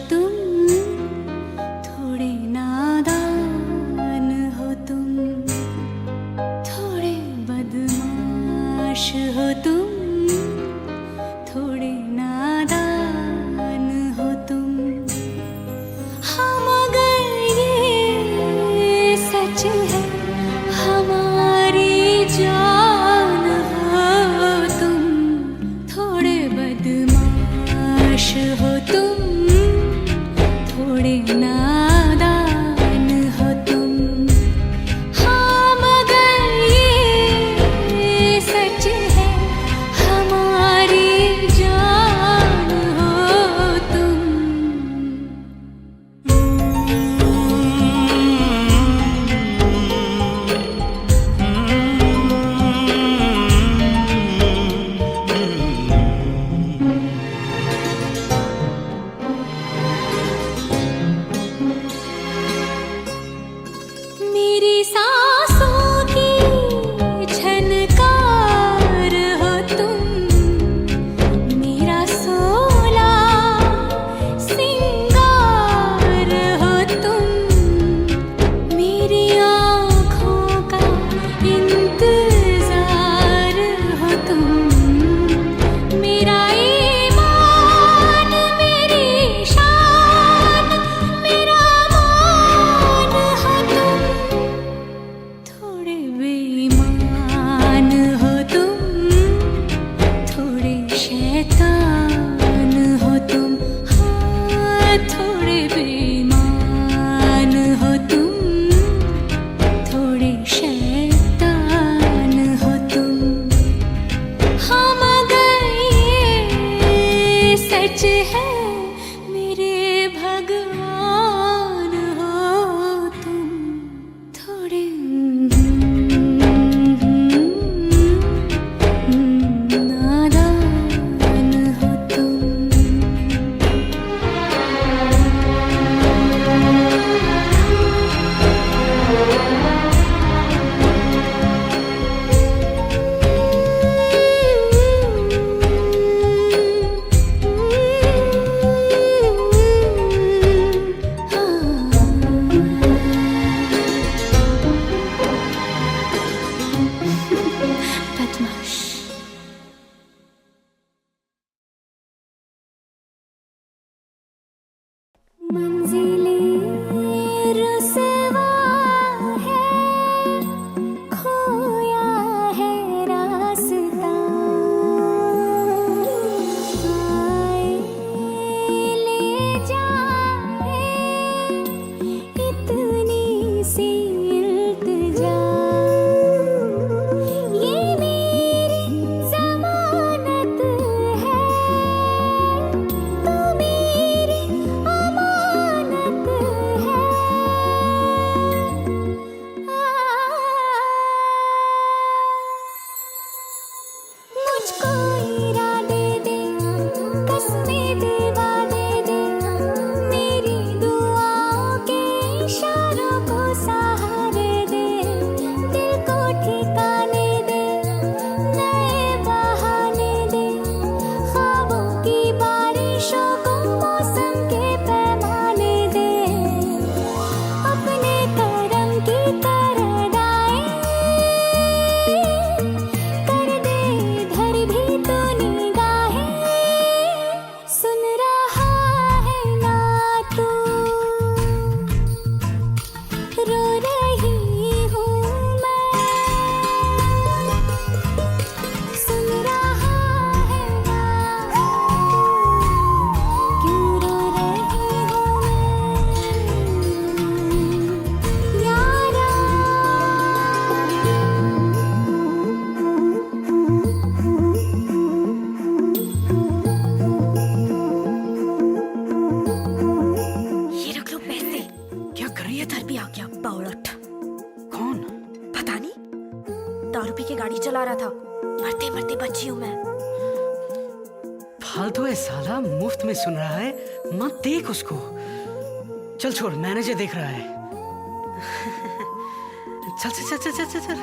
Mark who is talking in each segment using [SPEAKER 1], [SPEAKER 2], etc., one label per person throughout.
[SPEAKER 1] तुम, थोड़े नादान हो तुम, थोड़े बदमाश हो तुम, थोड़े नादान हो तुम। हाँ मगर ये सच है हमारी जान हो तुम, थोड़े बदमाश हो तुम, थोड़े नादान हो तुम। हाँ मगर ये सच है हमारी जान हो तुम। मेरी सांसों की झनकार हो तुम, मेरा सोला सिंगार हो तुम, मेरी आँखों का इंतजार हो तुम, मेरा ईमान मेरी शान मेरा मान हो तुम, थोड़े बेईमान हो तुम, थोड़े शैतान हो तुम। हाँ थोड़े बेईमान हो तुम, थोड़े शैतान हो तुम। हाँ मगर ये सच है मेरे भगवान हो तुम, थोड़े नादान हो तुम। बदमाश। मंजिलें रुसवा है, खोया है रास्ता, आए ले जाए इतनी सी इल्तिजा, ये मेरी ज़मानत है, तू मेरी अमानत है। मुझको इरादे दे, कसमें दे, वादे दे, मेरी दुआओं के इशारों को सहारे दे, दिल को ठिकाने दे, नए बहाने दे, ख्वाबों की बारिशों को मौसम के पैमाने दे, अपने करम की तरदाएं कर दे इधर भी तो निगाहें, सुन रहा है ना तू, रो रही हूँ मैं, सुन रहा है ना, क्यों रो रही हूँ मैं यारा।
[SPEAKER 2] ये रख लो पैसे।
[SPEAKER 3] क्या कर रही है?
[SPEAKER 2] इधर भी आ गया बावलट।
[SPEAKER 3] कौन?
[SPEAKER 2] पता नहीं, दारू पी के गाड़ी चला रहा था, मरते मरते बची हूँ मैं।
[SPEAKER 3] फालतू है साला, मुफ्त में सुन रहा है, मत देख उसको। चल छोड़, मैनेजर देख रहा है। चल चल चल चल चल चल।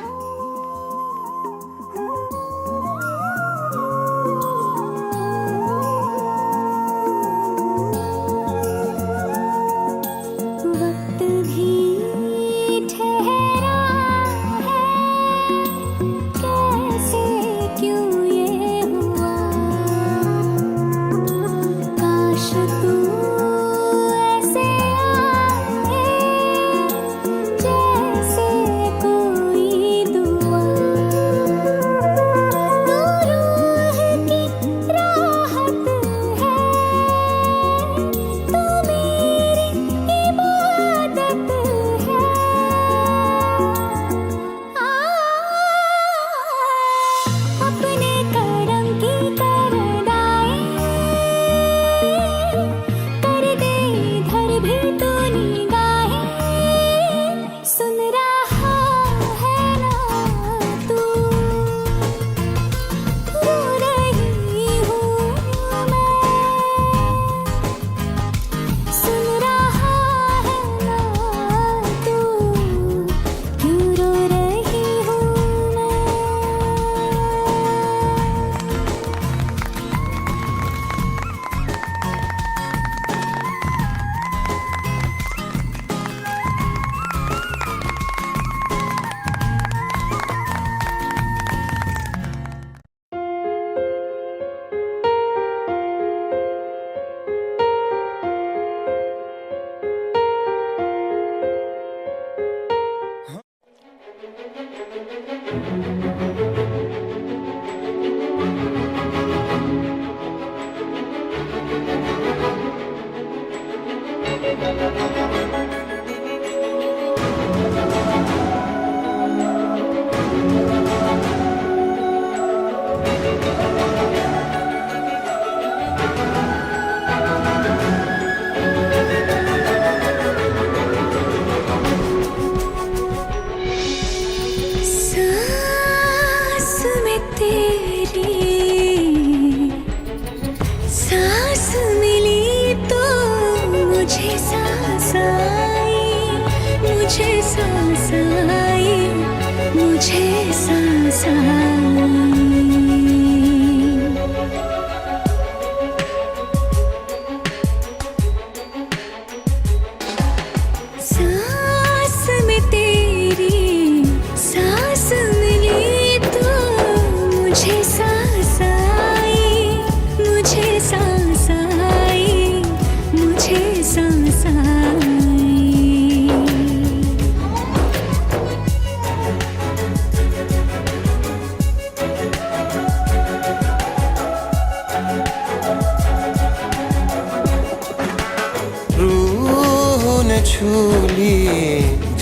[SPEAKER 1] सांस में तेरी सांस मिली तो मुझे सांस आई, मुझे सांस आई, मुझे सांस आई। सांस में तेरी सांस मिली तो मुझे सांस आई, मुझे सांस आई, मुझे सांस आई।
[SPEAKER 4] रूह ने छू ली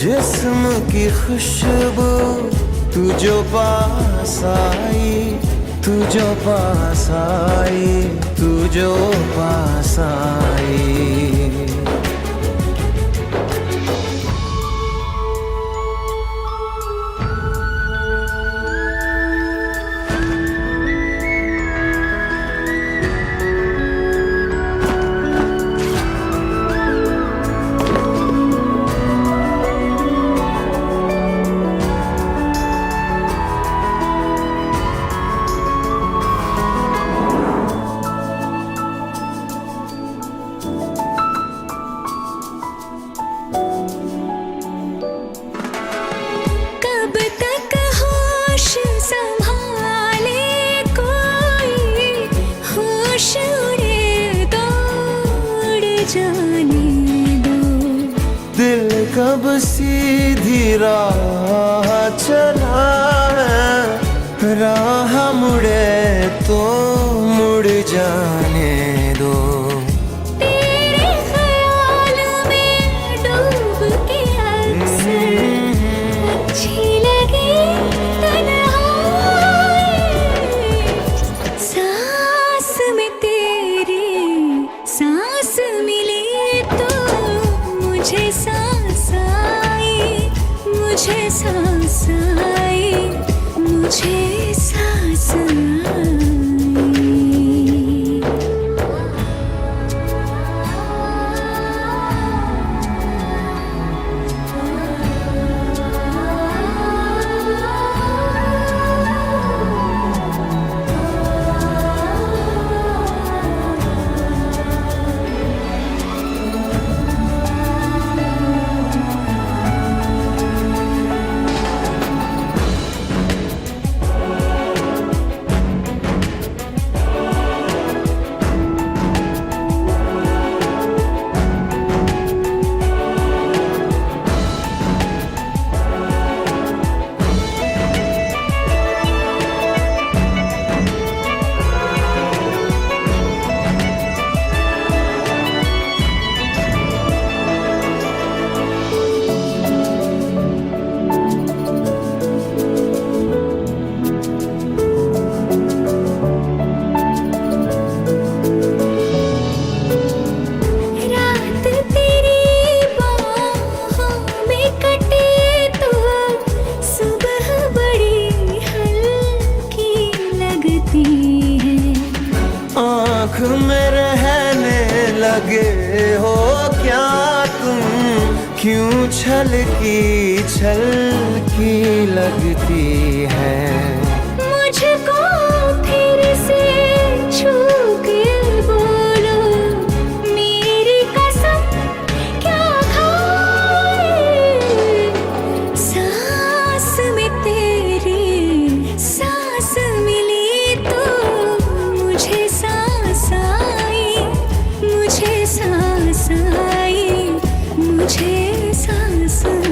[SPEAKER 4] जिस्म की खुशबू, तू जो पास आई, तू जो पास आई, तू जो पास आई।
[SPEAKER 1] कब तक होश संभाले कोई, होश उड़े दौड़ जाने दो।
[SPEAKER 4] दिल कब सीधी राह चला है, राह मुड़े तो मुड़ जाने दो।
[SPEAKER 1] तेरे ख्याल में डूब के अक्सर अच्छी लगी तन्हाई। सांस में तेरी सांस मिली तो मुझे सांस आई, मुझे सांस आई, मुझे सांस आई। रात तेरी बाहों में कटे तो सुबह बड़ी हल्की लगती है।
[SPEAKER 4] आँख में रहने लगे हो क्या तुम, क्यों छलकी छलकी लगती है।
[SPEAKER 1] मुझको फिर से छू के बोलो, मेरी कसम क्या खाए। सांस में तेरी सांस मिली तो मुझे सांस आई, मुझे सांस आई, मुझे सांस आई।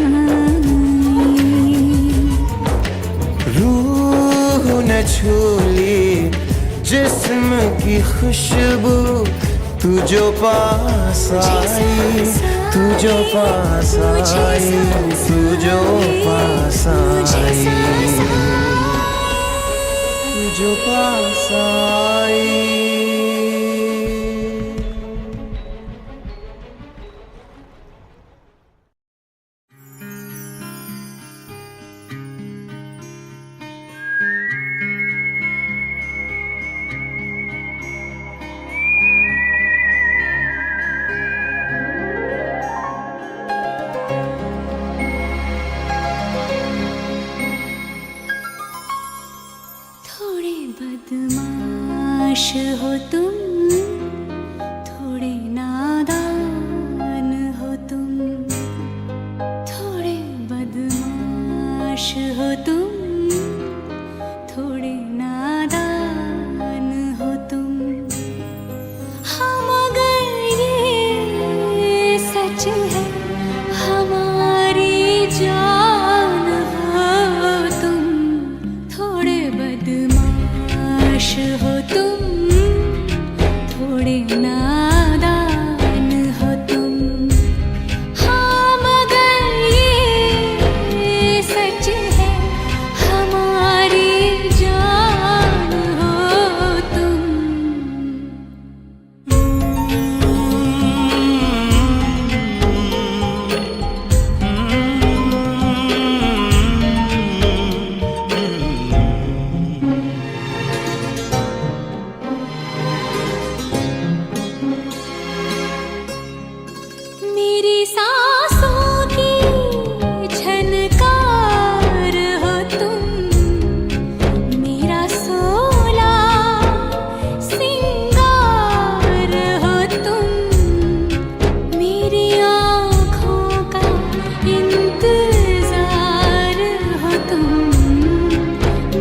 [SPEAKER 4] छू ली जिस्म की खुशबू, तू जो पास आई, तू जो पास आई, तू जो पास आई, तू जो पास आई।
[SPEAKER 1] थोड़े बदमाश हो तुम, थोड़े नादान हो तुम, थोड़े बदमाश हो तुम, थोड़े नादान हो तुम। हाँ मगर ये सच है हमारी जान हो तुम, थोड़े बदमाश हो तुम, थोड़े नादान हो तुम। हाँ मगर ये सच है हमारी जान हो तुम। मेरी सांसों की झनकार हो तुम, मेरा सोला सिंगार हो तुम, मेरी आँखों का इंतजार हो तुम,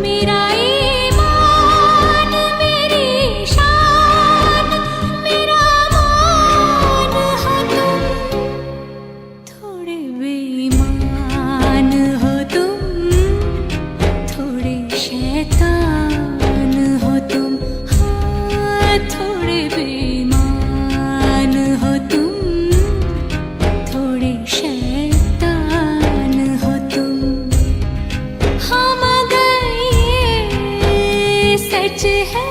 [SPEAKER 1] मेरा ईमान, मेरी शान, मेरा मान हो तुम। थोड़े बेईमान हो तुम, थोड़े शैतान हो तुम। हाँ थोड़े बेईमान हो तुम, थोड़े शैतान हो तुम। हाँ मगर ये सच है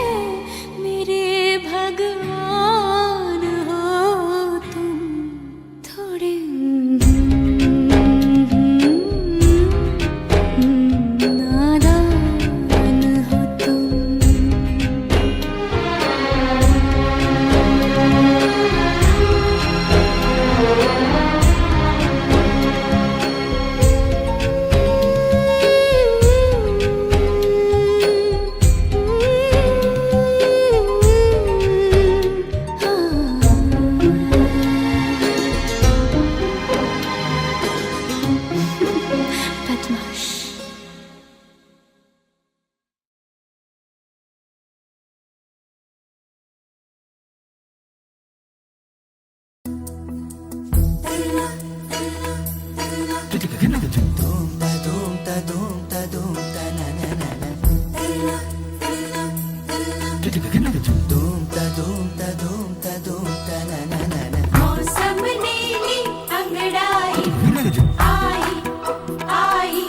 [SPEAKER 1] मेरे भगवान हो तुम, थोड़े नादान हो तुम। बदमाश। मौसम नीली अंगड़ाई आई आई,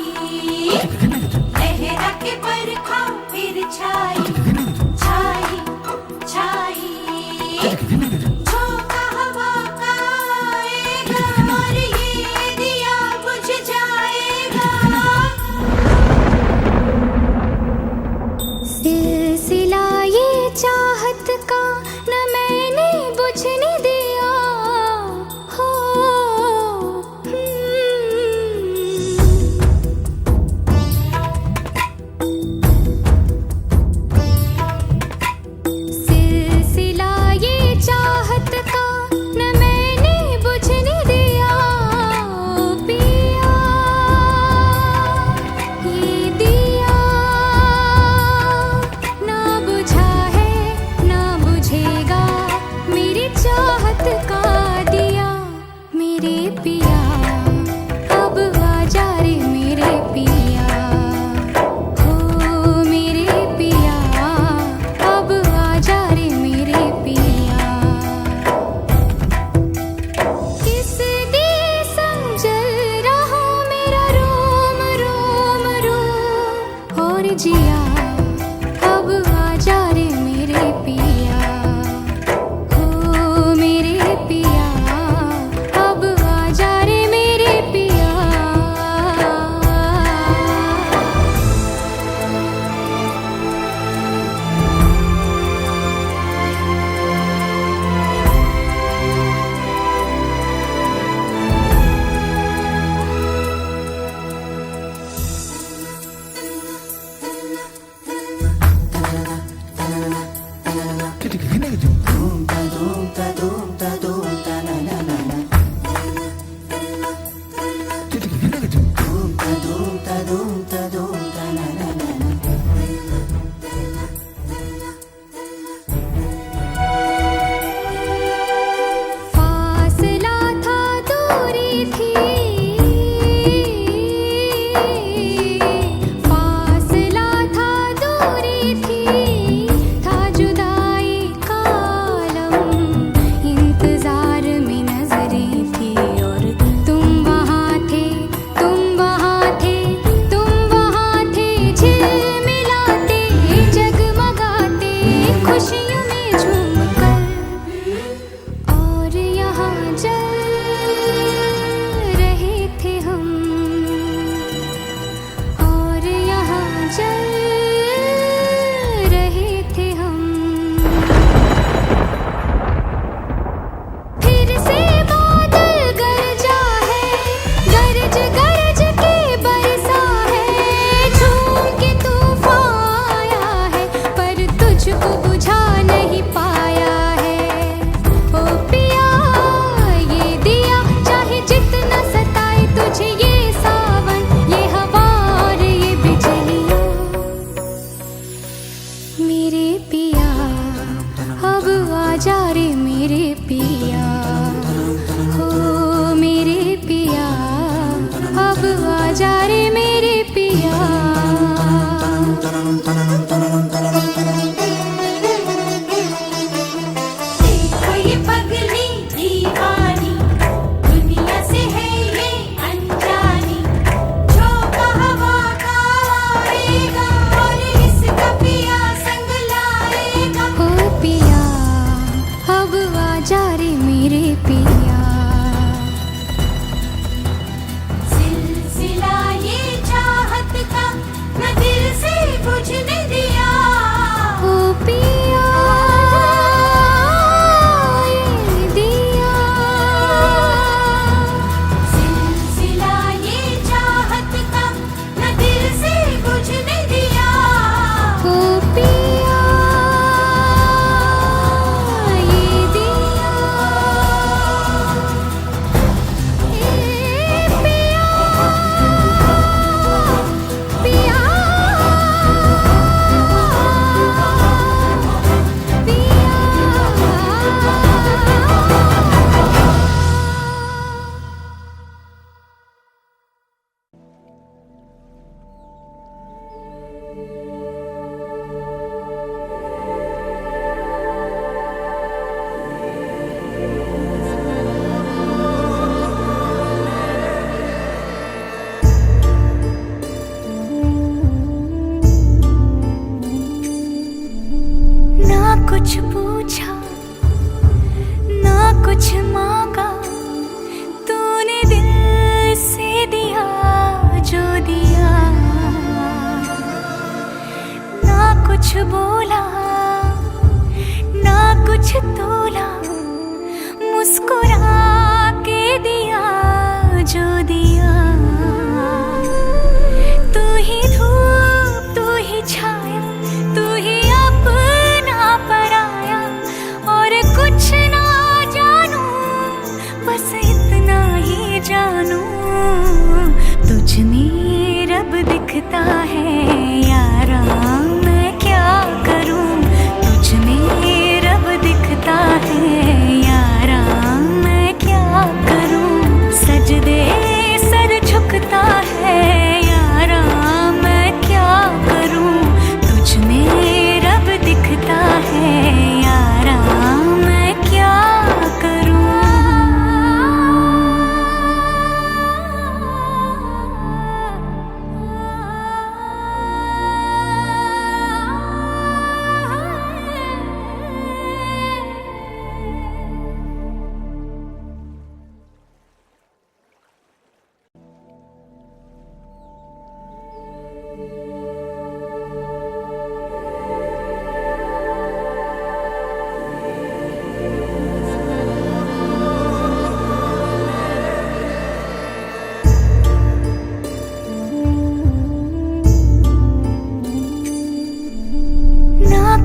[SPEAKER 1] लहरा के बरखा फिर छाई छाई छाई, झोंका हवा का आएगा और ये दिया बुझ जाएगा। सिलसिला ये चाहत जिया अब आजा रे मेरे पिया हो मेरे पिया अब आजा रे मेरे पिया फासला था दूरी थी फासला था दूरी थी था जुदाई का आलम इंतजार में नजरें थी और तुम वहाँ थे तुम वहाँ थे तुम वहाँ थे झिलमिलाते जगमगाते खुशियों में झूमकर और यहाँ जल रहे थे हम और यहाँ जल रहे थे हम फिर से बादल गरजा है गरज गरज के बरसा है झूम के तूफान आया है पर तुझको बुझा नहीं पाया है ओ पिया ये दिया चाहे जितना सताए तुझे ये सावन ये हवा और ये बिजलियाँ मेरे पिया अब आजा रे मेरे पिया हो मेरे पिया अब आजा रे मेरे पिया देखो ये पगली दीवानी दुनिया से है ये अनजानी झोंका हवा का आएगा और इसका पिया संग लाएगा हो पिया अब आजा रे मेरे पिया सिलसिला ये चाहत का न दिल से बुझने दिया ओ पिया ये दिया सिलसिला ये चाहत का न दिल से बुझने दिया ओ पिया ये दिया पिया ना कुछ पूछा ना कुछ मांगा तूने दिल से दिया जो दिया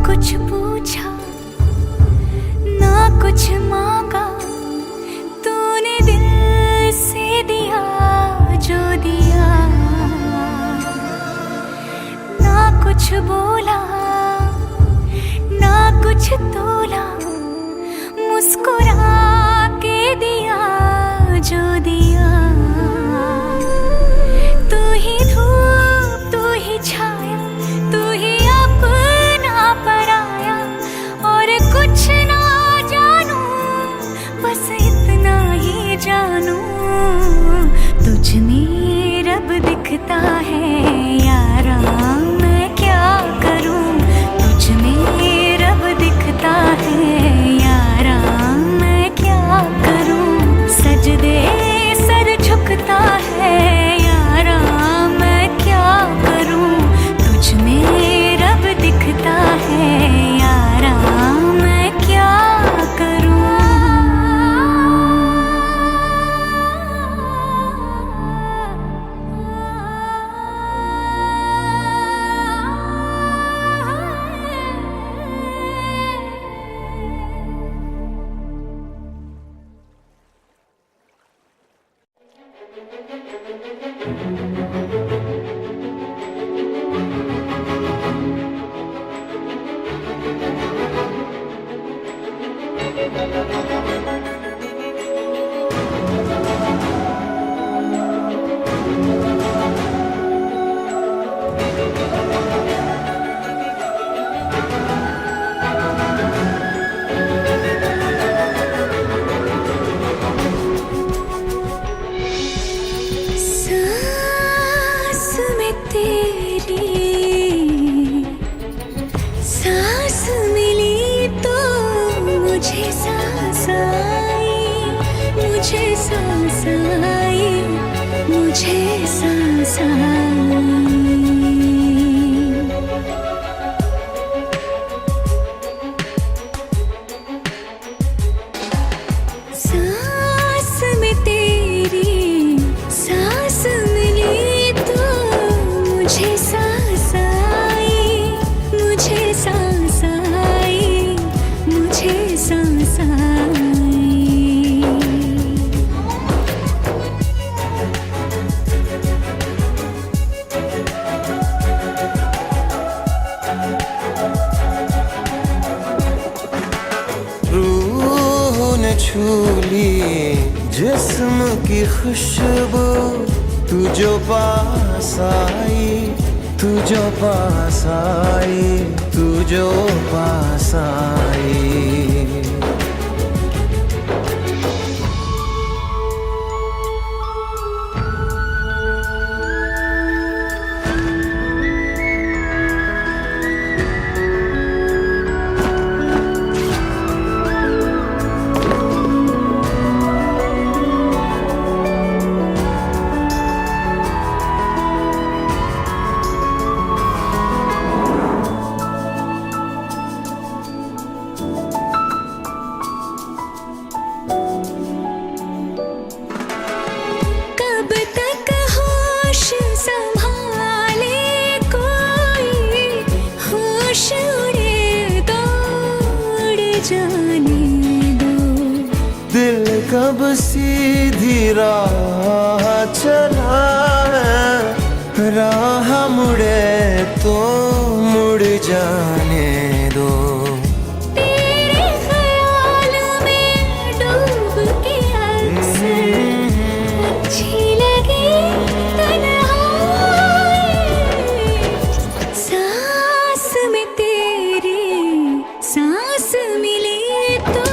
[SPEAKER 1] कुछ पूछा ना कुछ मांगा, तूने दिल से दिया जो दिया। ना कुछ बोला ना कुछ तोला, मुस्कुरा के दिया जो दिया। तू ही धूप तू ही छाया, तू ही अपना पराया, और कुछ ना जानू बस इतना ही जानू, तुझ में रब दिखता है यारा, मैं क्या करूं। तुझ में रब दिखता है यारा, मैं क्या करूं। सजदे सर झुकता है यारा, मैं क्या करूं। तुझ में रब दिखता है यारा, मैं क्या करूं। सांस में तेरी सांस मिली तो मुझे सांस आई, मुझे सांस आई, मुझे सांस आई। सांस में तेरी सांस मिली तो मुझे सांस आई, मुझे सांस आई, मुझे सांस आई।
[SPEAKER 4] रूह ने छू ली जिस्म की खुशबू, तू जो पास आई, तू जो पास आई, तू जो पास आई।
[SPEAKER 1] कब तक होश संभाले कोई, होश उड़े तो उड़ जाने दो।
[SPEAKER 4] दिल कब सीधी राह चला है, राह मुड़े तो मुड़ जाने दो।
[SPEAKER 1] तेरे ख्याल में डूब के अक्सर अच्छी लगी तन्हाई। सांस में तेरी सांस मिली तो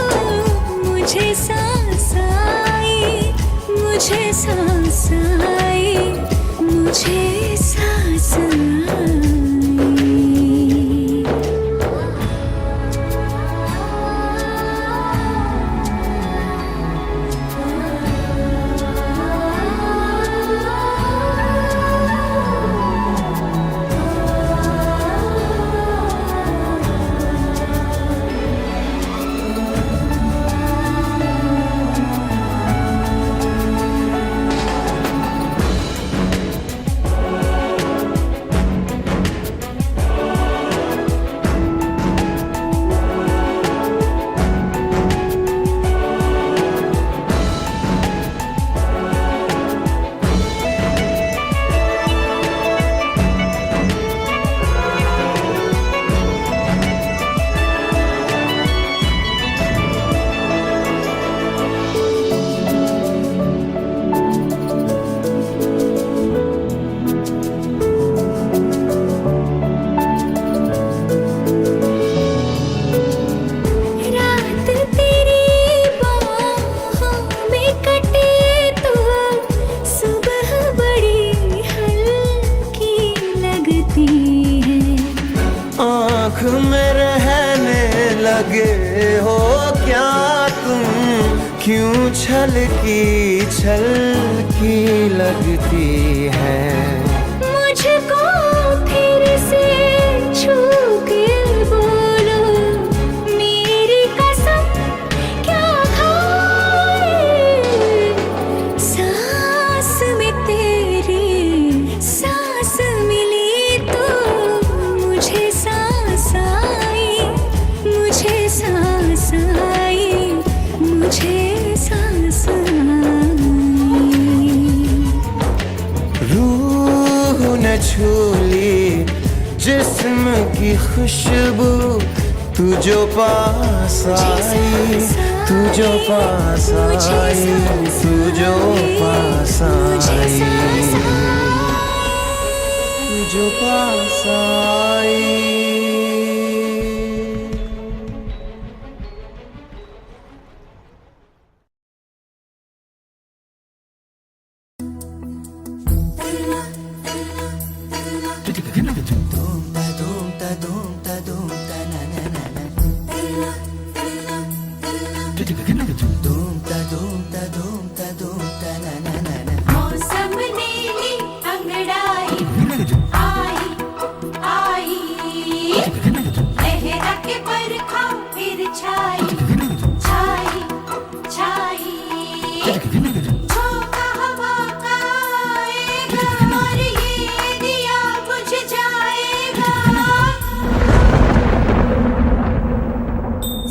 [SPEAKER 1] मुझे सांस आई, मुझे सांस आई, मुझे सांस आई।
[SPEAKER 4] सुख में रहने लगे हो क्या तुम, क्यों छल की लगती है।
[SPEAKER 1] मुझको फिर से छू के बोलो, मेरी कसम क्या खाए। सांस में तेरी सांस मिली तो मुझे सांस आई, मुझे सांस आई, मुझे सांस आई।
[SPEAKER 4] रूह न छूली जिस्म की खुशबू, तू जो पास आई, तू जो पास आई, तू जो पास आई, तू जो पास आई।
[SPEAKER 1] मौसम ने ली अंगड़ाई, आई आई, लहरा के बरखा फिर छाई, छाई छाई। झोंका हवा का आएगा और ये दिया बुझ जाएगा।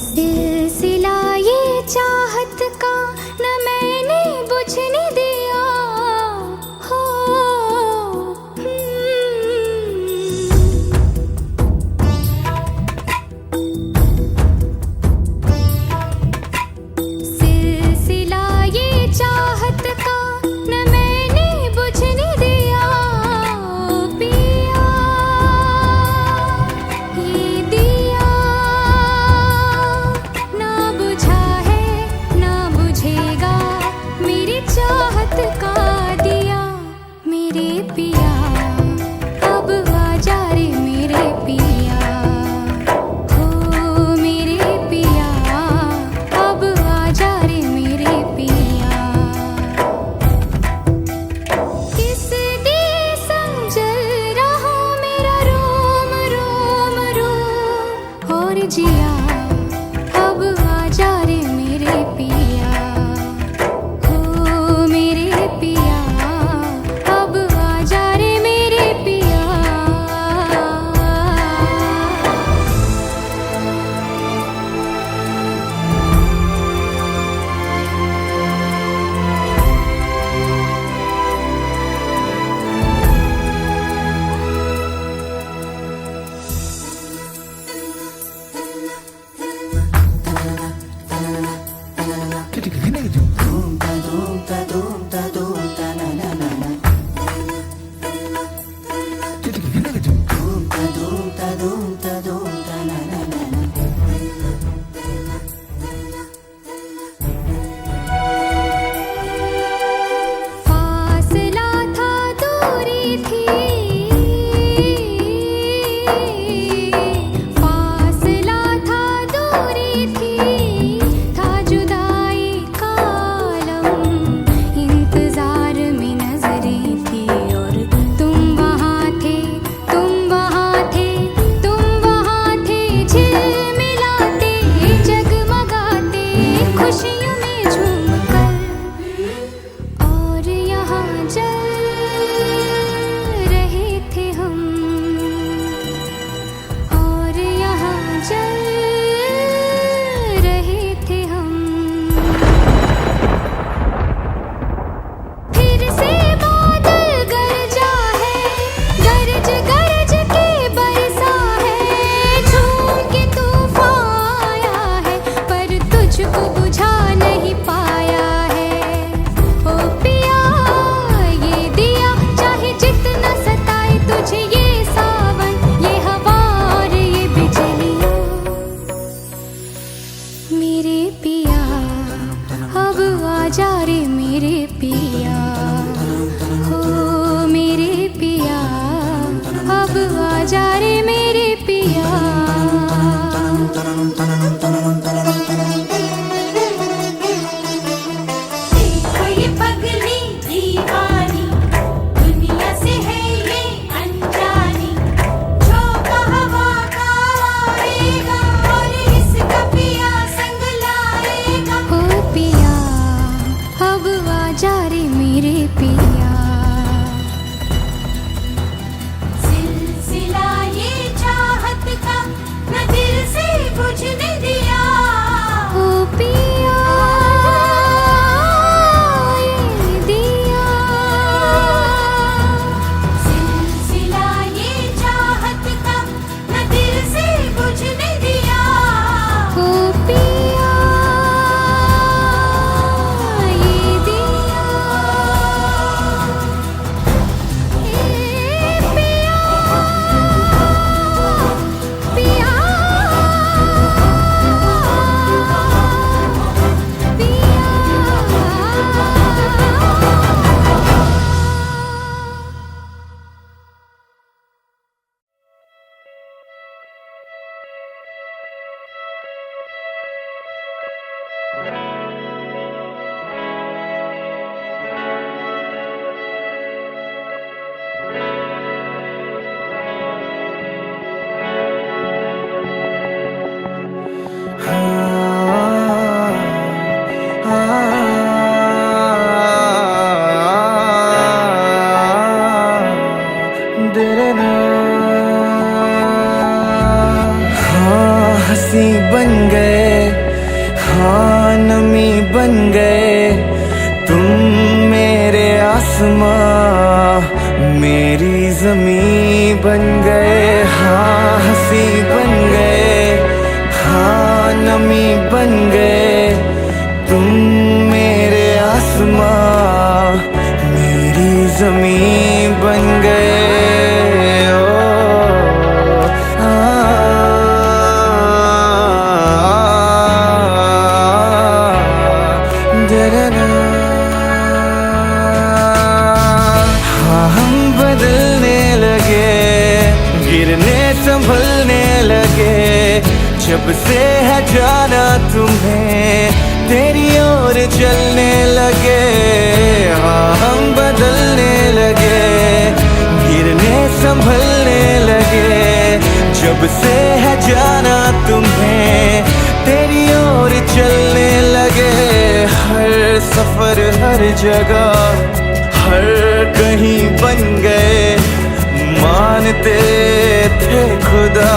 [SPEAKER 1] सिलसिला ये
[SPEAKER 4] हंसी बन गए, हाँ नमी बन गए तुम मेरे आसमां, मेरी ज़मीं बन गए। हाँ हंसी बन गए, हाँ नमी बन गए तुम मेरे आसमां, मेरी ज़मीं बन गए। संभलने लगे जब से है जाना तुम्हें, तेरी ओर चलने लगे। हाँ हम बदलने लगे, गिरने संभलने लगे जब से है जाना तुम्हें, तेरी ओर चलने लगे। हर सफर हर जगह हर कहीं बन गए, मानते थे खुदा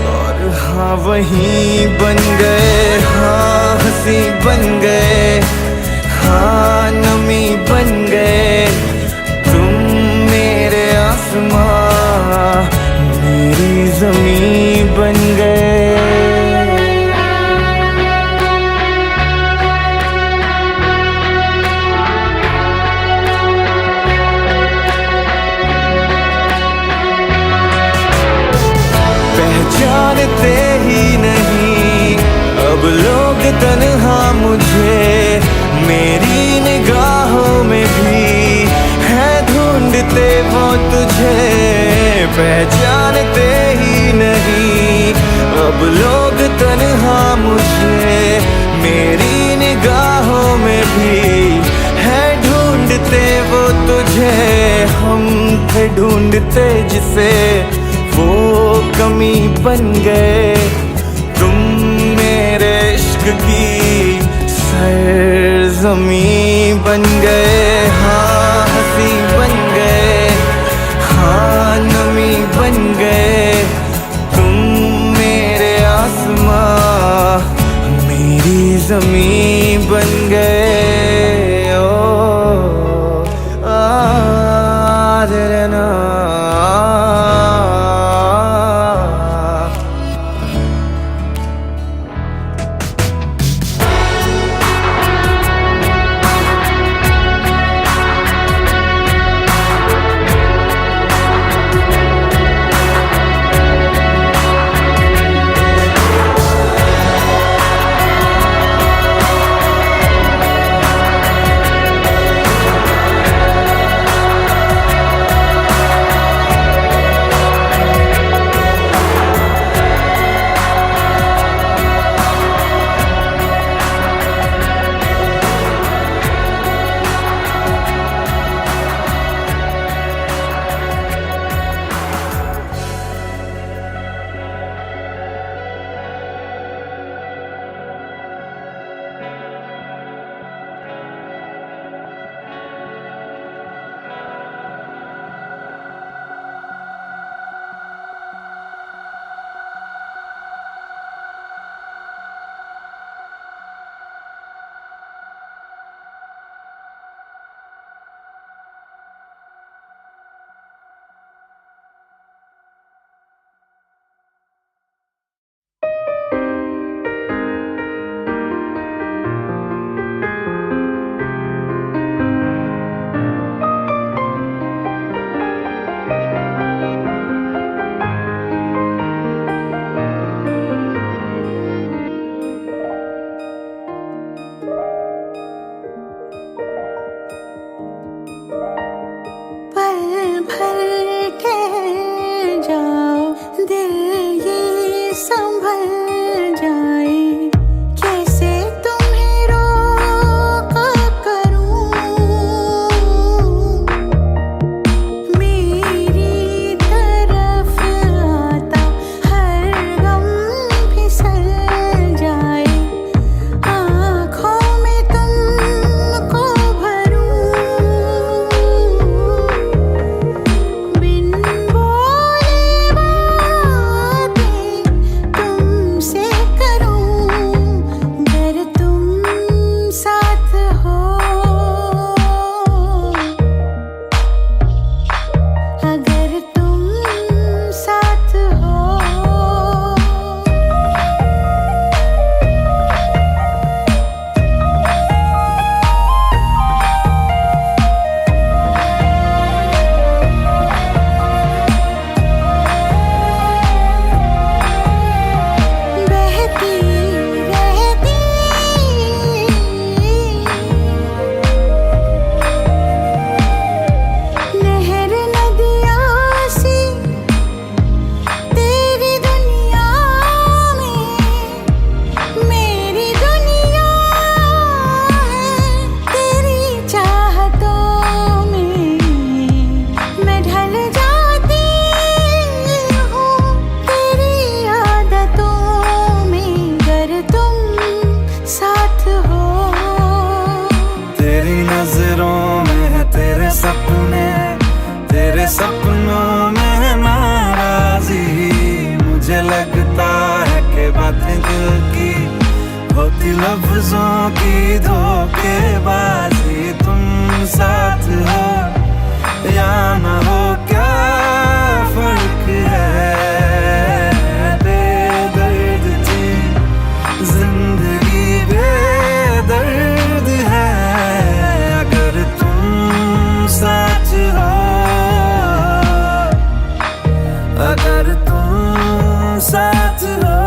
[SPEAKER 4] और हाँ वहीं बन गए। हाँ हंसी बन गए, हाँ नमी बन गए तुम मेरे आसमां, मेरी ज़मीं बन गए। जानते ही नहीं अब लोग तन्हा मुझे, मेरी निगाहों में भी है ढूंढते वो तुझे। पहचानते ही नहीं अब लोग तन्हा मुझे, मेरी निगाहों में भी है ढूंढते वो तुझे। हम थे ढूंढते जिसे वो कमी बन गए, तुम मेरे इश्क की सरज़मीं बन गए। हाँ हंसी बन गए, हाँ नमी बन गए तुम मेरे आसमां, मेरी ज़मीं बन गए। लफ्जों की धोखेबाजी, तुम साथ हो या न हो क्या फर्क है। बेदर्द थी जिंदगी, बेदर्द है अगर तुम साथ हो, अगर तुम साथ हो।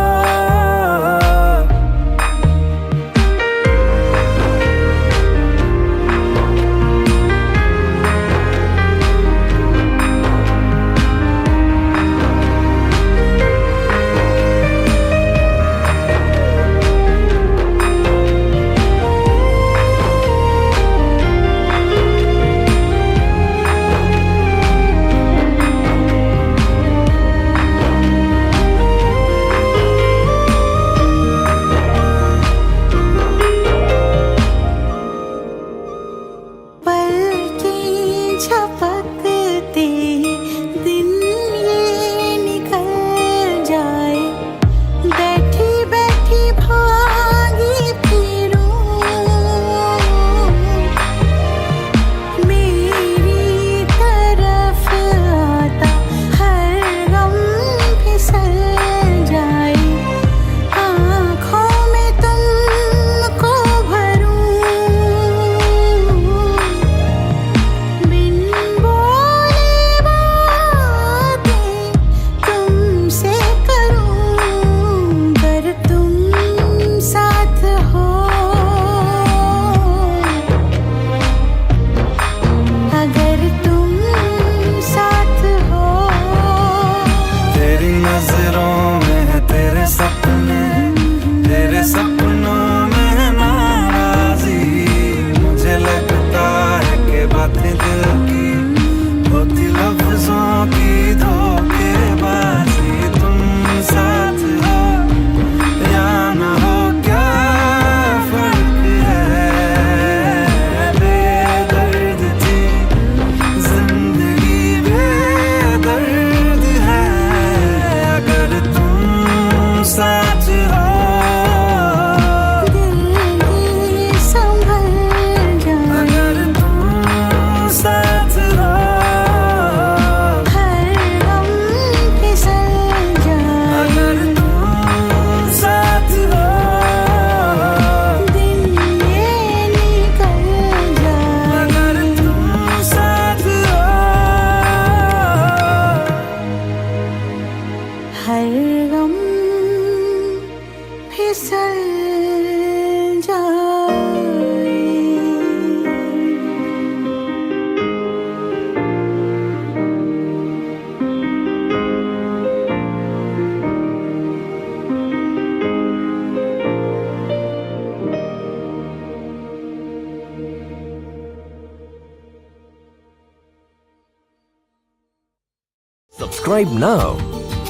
[SPEAKER 5] Subscribe now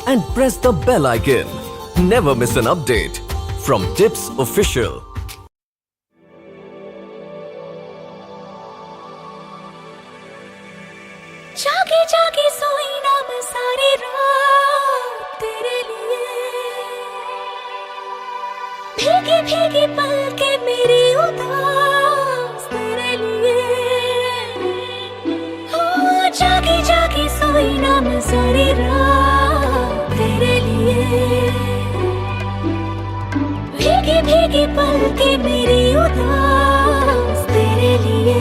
[SPEAKER 5] and press the bell icon. Never miss an update from Tips Official.
[SPEAKER 1] जागे जागे सोई ना मैं सारी रात तेरे लिए, भीगी भीगी पलके मेरी उदास तेरे लिए। ओ जागे जागे सोई ना मैं सारी रात तेरे लिए, भीगी भीगी पलके मेरी उदास तेरे लिए।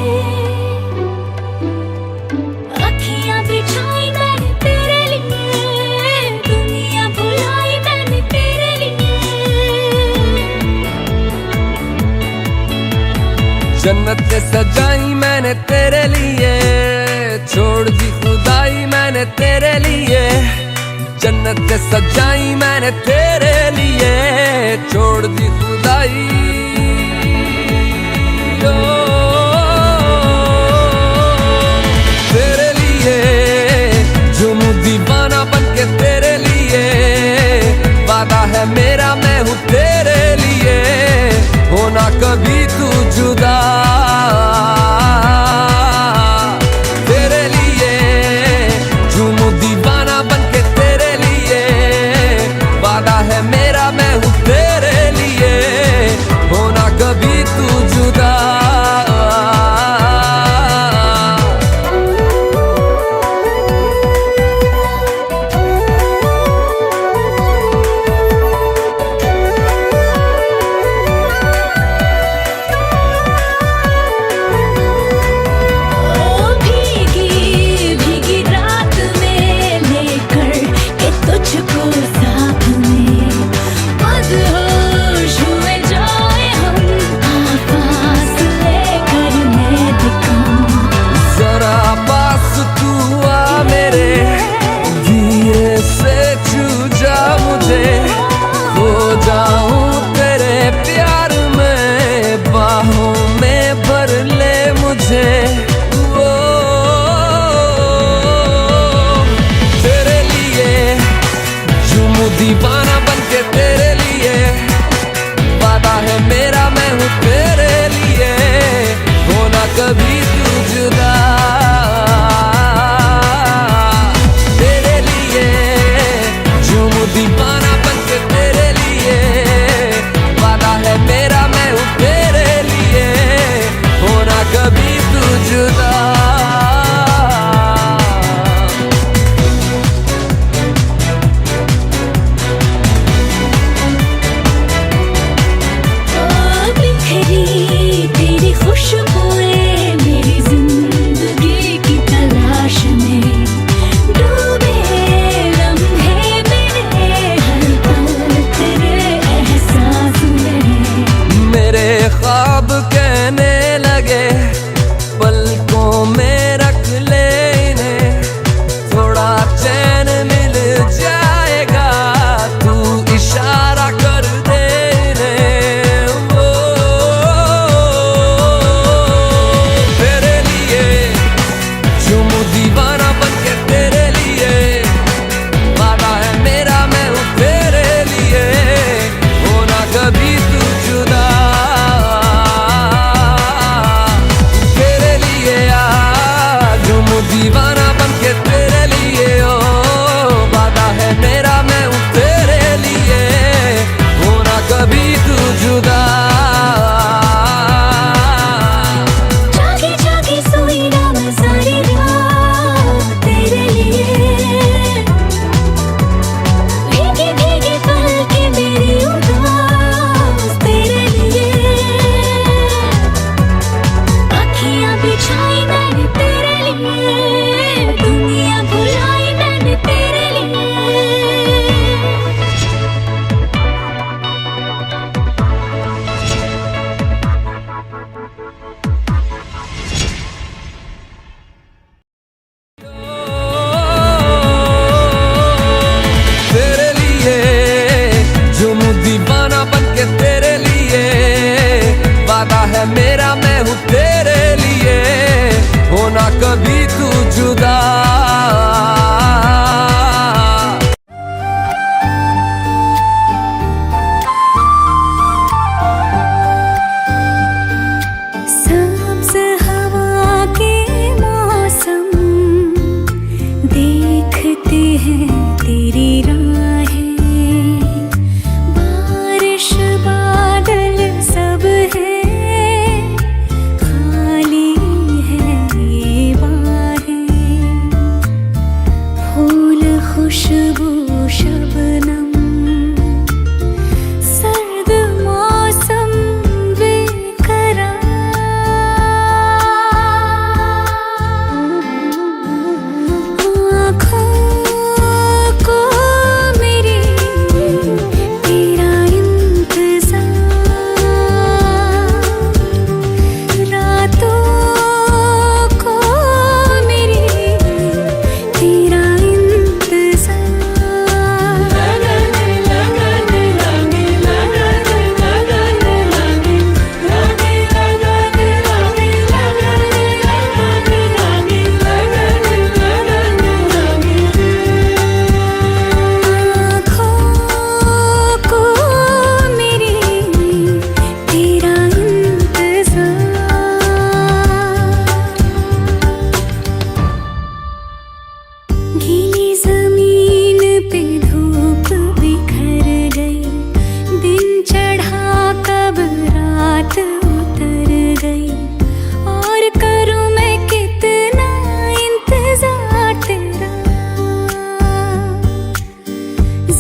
[SPEAKER 6] जन्नत सजाई मैंने तेरे लिए, छोड़ दी खुदाई मैंने तेरे लिए। जन्नत सजाई मैंने तेरे लिए, छोड़ दी खुदाई। ओ, तेरे लिए जुनून दीवाना बनके तेरे लिए, वादा है मेरा मैं हूँ तेरे लिए, होना कभी तू जुदा। तेरे लिए झूमूं दीवाना बनके तेरे लिए, वादा है मेरा मैं हूँ तेरे लिए,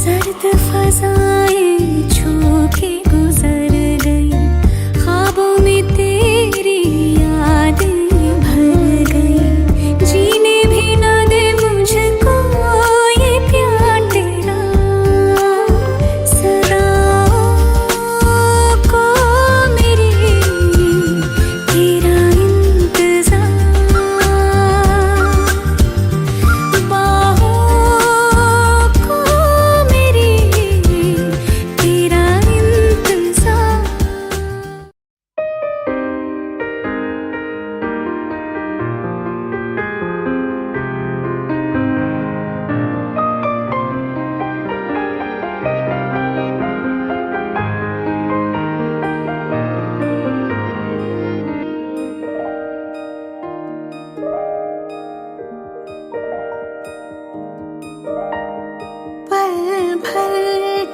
[SPEAKER 1] सर्द फजाएं छू के गुजर गई, ख्वाबों में तेरी यादें भर गई। जीने भी ना दे मुझको ये प्यार तेरा, सदाओं को मेरी तेरा इंतजार, बाहों को मेरी तेरा इंतजार। पल भर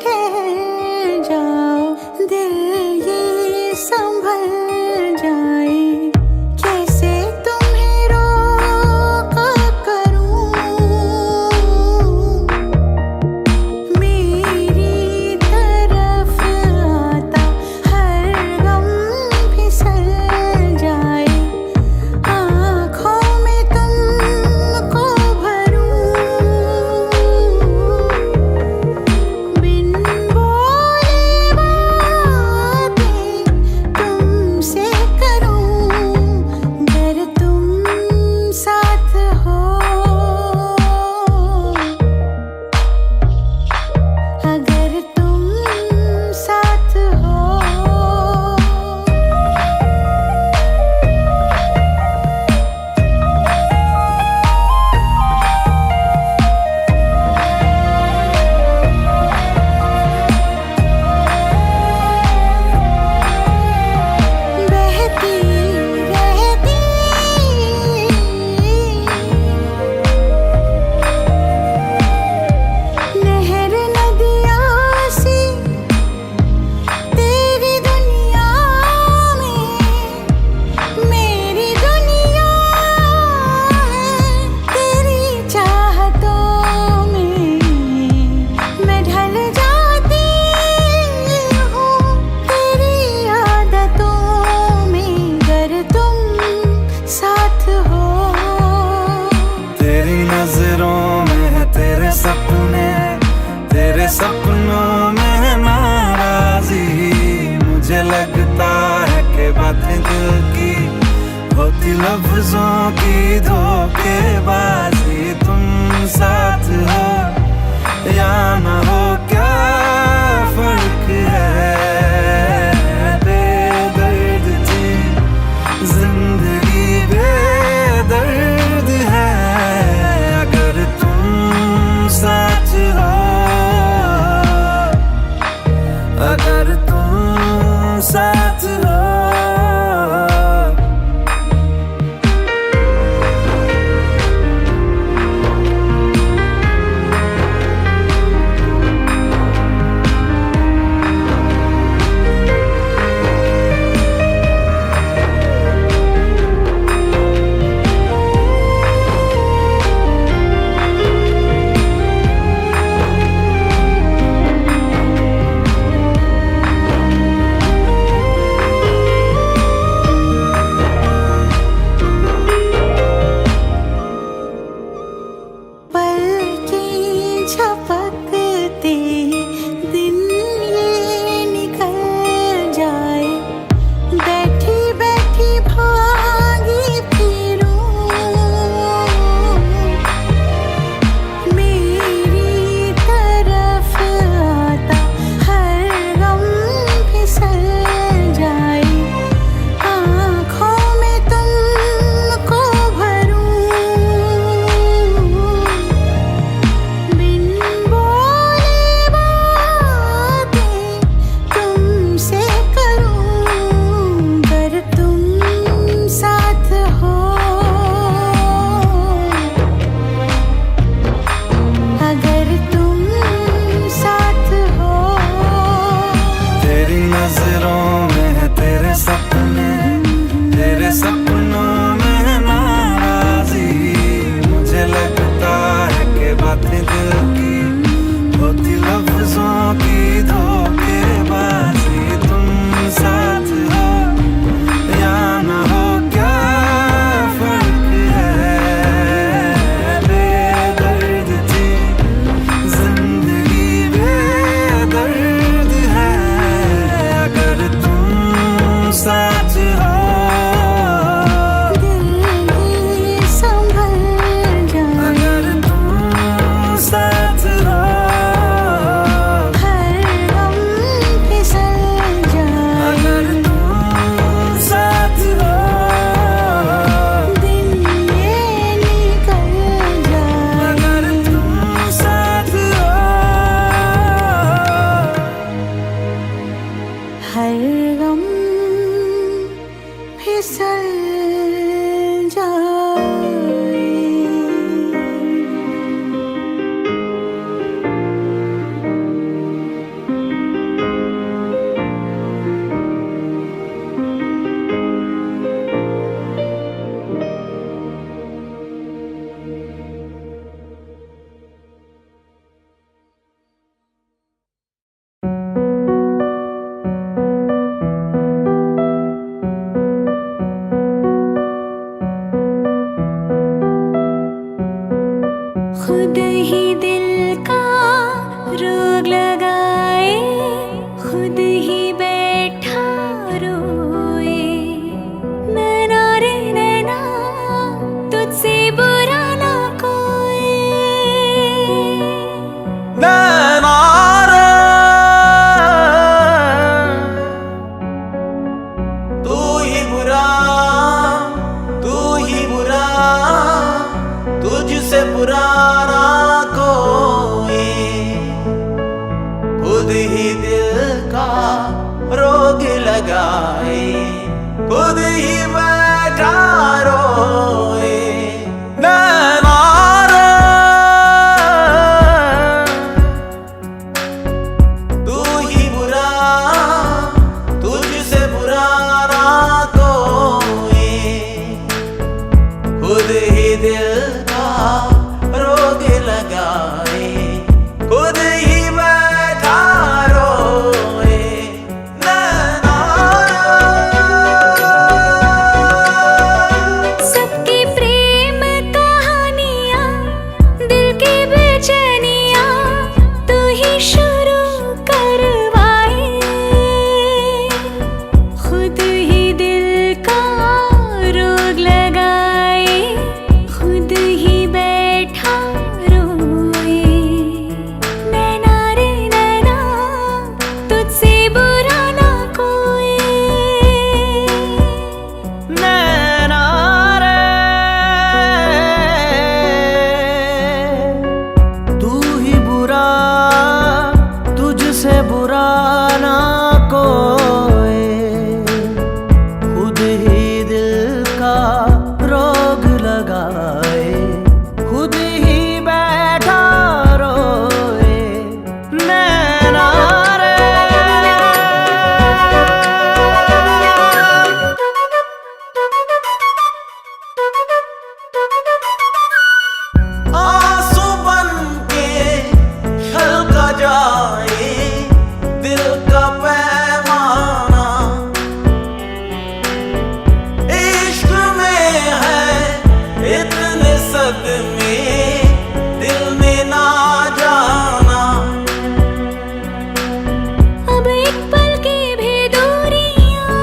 [SPEAKER 1] ठहर जाओ, दिल ये संभल जाए, कैसे तुम्हें रोका करूं। मेरी तरफ आता हर गम फिसल जाए, आँखों में तुमको भरूं, बिन बोले बातें तुमसे करूं, अगर तुम साथ हो, अगर तुम साथ हो। बहती रहती नहर नदियाँ सी तेरी दुनिया में, मेरी दुनिया है तेरी चाहतों में। मैं ढल जाती हूँ तेरी आदतों में, अगर तुम साथ हो।
[SPEAKER 4] तेरी नजरों में है तेरे सपने, तेरे सपनों में है नाराजी। मुझे लगता है कि बातें दिल की होती लफ्जों की धोखेबाजी। तुम साथ हो या ना हो क्या फर्क है, बेदर्द थी जिंदगी बेदर्द है, अगर तुम साथ हो, अगर तुम साथ हो।
[SPEAKER 1] रोग लगाए खुद ही बैठा रोए। नैना रे नैना तुझसे बुरा ना कोई।
[SPEAKER 4] नैना रे तू ही बुरा, तू ही बुरा, तुझसे बुरा ना कोई। खुद ही दिल का रोग लगाए खुद ही बैठा रोए। नैना रे तू ही बुरा, तुझसे बुरा ना कोई। खुद ही दिल का रोग लगाए खुद ही बैठा रोए। नैना
[SPEAKER 1] सबकी प्रेम कहानियाँ दिल की बेचैनियाँ तू ही शुरू करवाए। खुद ही दिल का रोग लगाए खुद ही बैठा रोए। नैना रे नैना तुझसे बुरा ना कोई।
[SPEAKER 4] नैना रे तू ही बुरा, तुझसे बुरा ना कोई। खुद ही दिल का रोग लगाए खुद ही बैठा रोए। नैना रे आंसू बन के छलका जाए दिल का पैमाना। इश्क में है इतने सदमे दिल ने ना जाना।
[SPEAKER 1] अब एक पल की भी दूरियां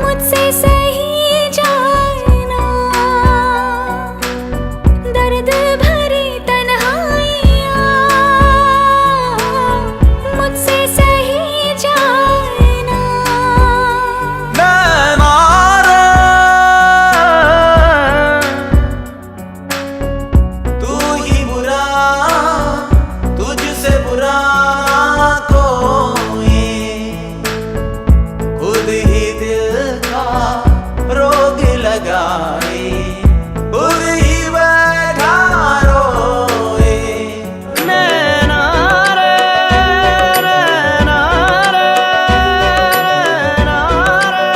[SPEAKER 1] मुझसे सही जाना। दर्द भरी तन्हाइयां मुझसे सही जाना।
[SPEAKER 4] नैना रे तू ही बुरा, तुझसे बुरा कोई। खुद ही दिल का रोग लगाए खुद ही बैठा रोए। नैना रे नैना रे नैना रे।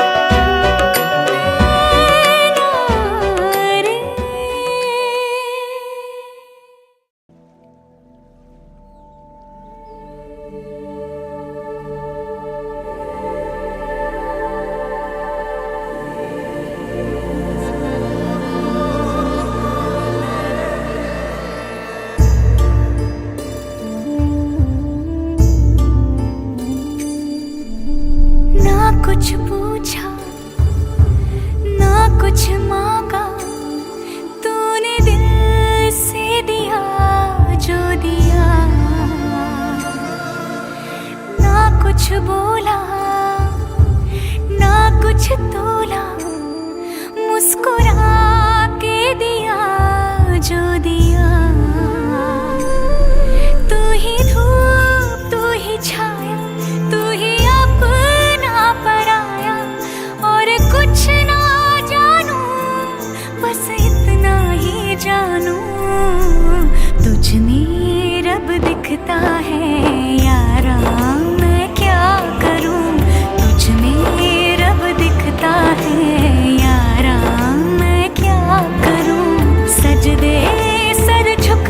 [SPEAKER 1] ना कुछ पूछा ना कुछ मांगा तूने दिल से दिया जो दिया। ना कुछ बोला ना कुछ तोला मुस्कुरा के दिया जो दिया। तू ही धूप तू ही छाया तू ही अपना पराया और कुछ ना जानू बस इतना ही जानू। तुझ में रब दिखता है यारा मैं क्या करूं। तुझ में रब दिखता है यारा मैं क्या करूं। सजदे सर झुका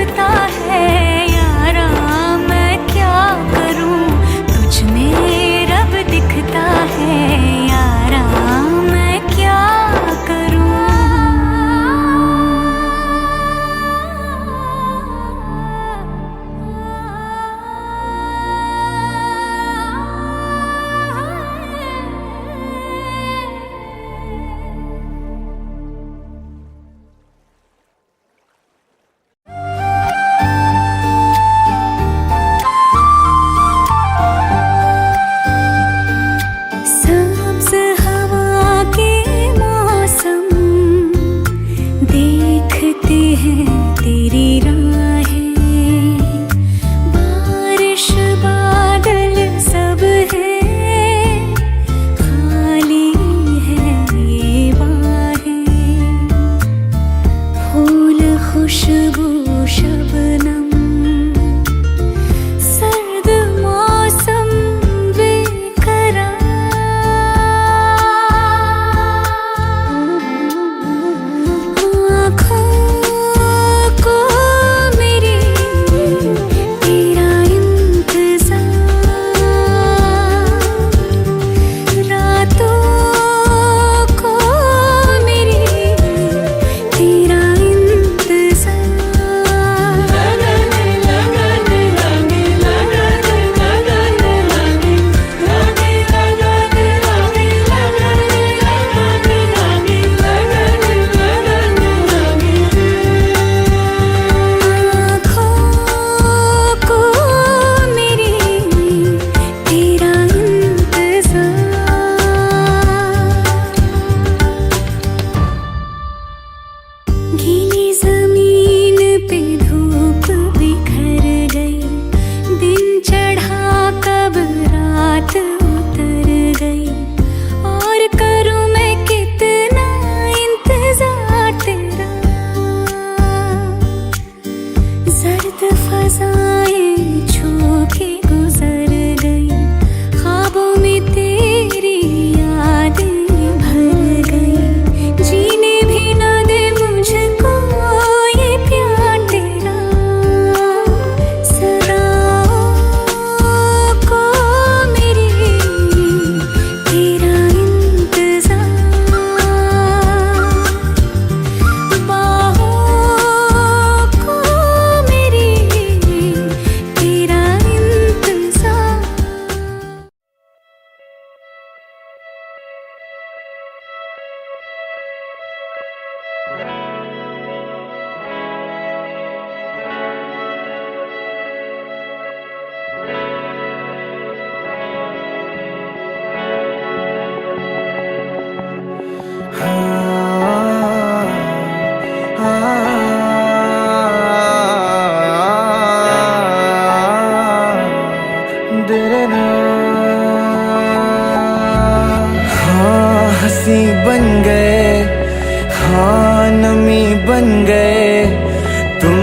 [SPEAKER 1] फजाएं छू के गुजर गई, ख्वाबों में तेरी यादें भर गई। जीने भी ना दे मुझको ये प्यार तेरा, सदाओं को मेरी तेरा इंतजार, बाहों को मेरी तेरा इंतजार।
[SPEAKER 4] हाँ हंसी बन गए, हाँ नमी बन गए, तुम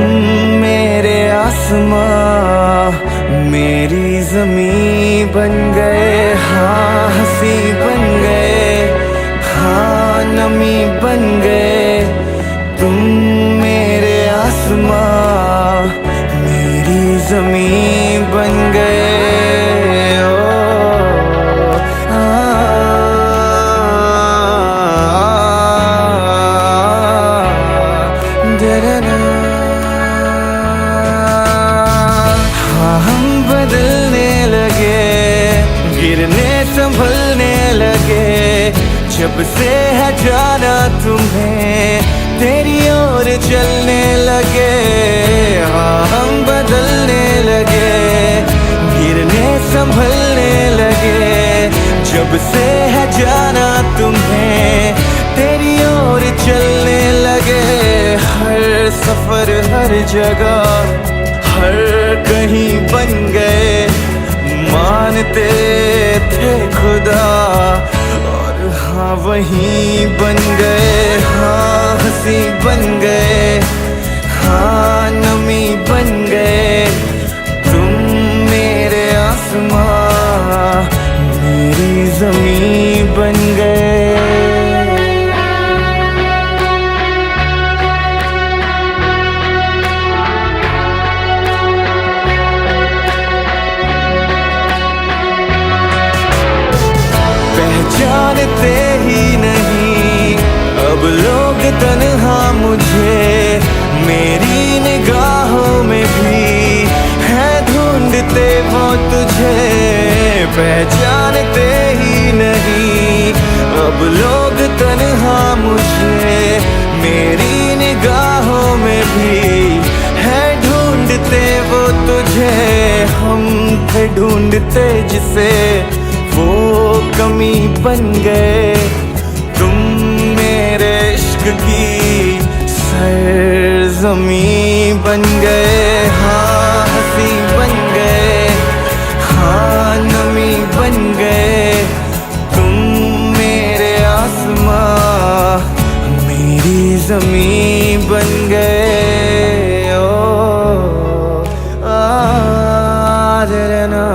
[SPEAKER 4] मेरे आसमां मेरी ज़मीं बन गए। हाँ हंसी बन गए, हाँ नमी बन गए, तुम मेरे आसमां मेरी ज़मीं बन गए। ओ, हाँ हम बदलने लगे, गिरने संभलने लगे, जब से है जाना तुम्हें तेरी ओर चलने लगे। हाँ हम बदलने लगे, गिरने संभलने लगे, जब से है जाना तुम्हें तेरी ओर चलने लगे। हर सफर हर जगह हर कहीं बन गए, मानते थे खुदा और हाँ वहीं बन गए। हाँ हंसी बन गए, हाँ नमी बन गए, तुम मेरे आसमां मेरी ज़मीं बन गए। पहचानते ही नहीं अब लोग तन्हा मुझे, मेरी निगाहों में भी है ढूंढते वो तुझे। पहचानते ही नहीं अब लोग तन्हा मुझे, मेरी निगाहों में भी है ढूंढते वो तुझे। हम थे ढूंढते जिसे वो कमी बन गए, तुम मेरे इश्क की सरज़मीं बन गए। हाँ हंसी बन गए, हाँ नमी बन गए, तुम मेरे आसमां मेरी ज़मीं बन गए। ओ ना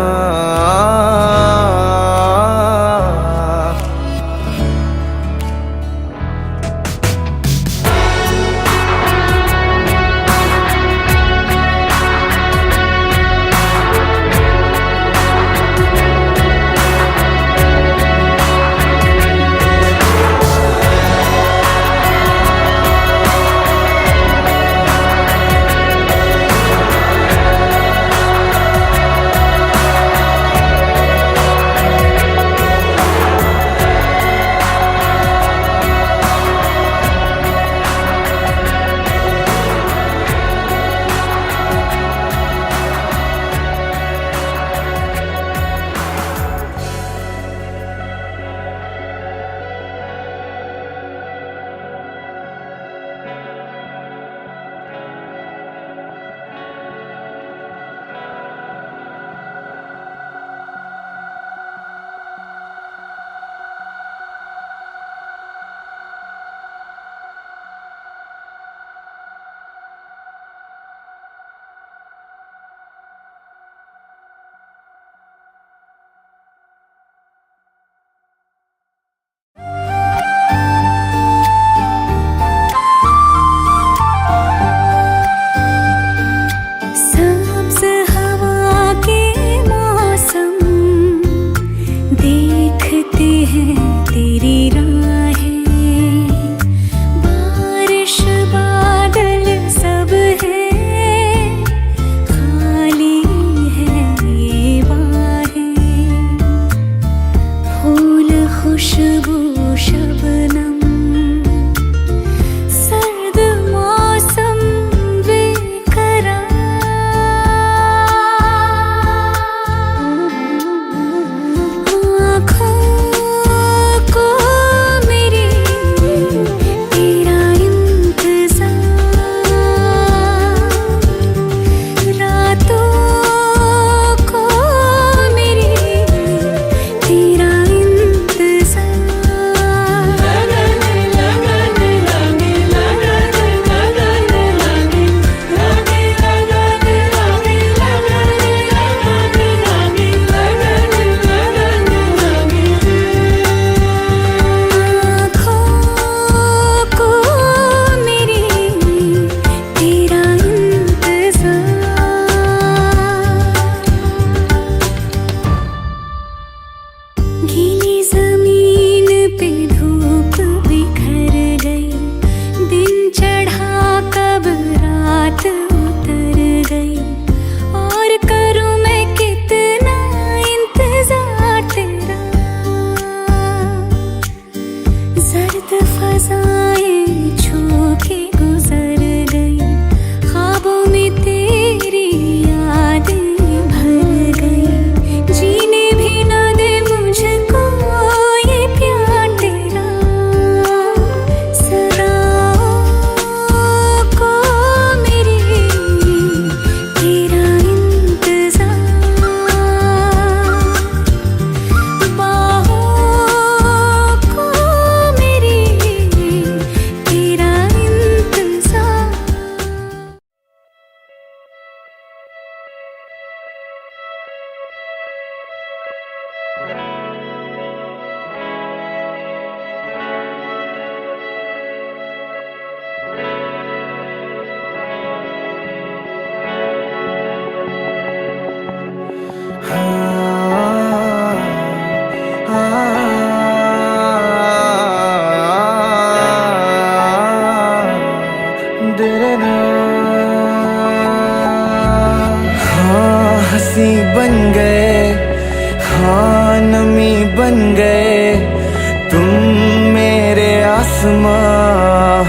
[SPEAKER 4] हाँ हंसी बन गए, हाँ नमी बन गए तुम मेरे आसमां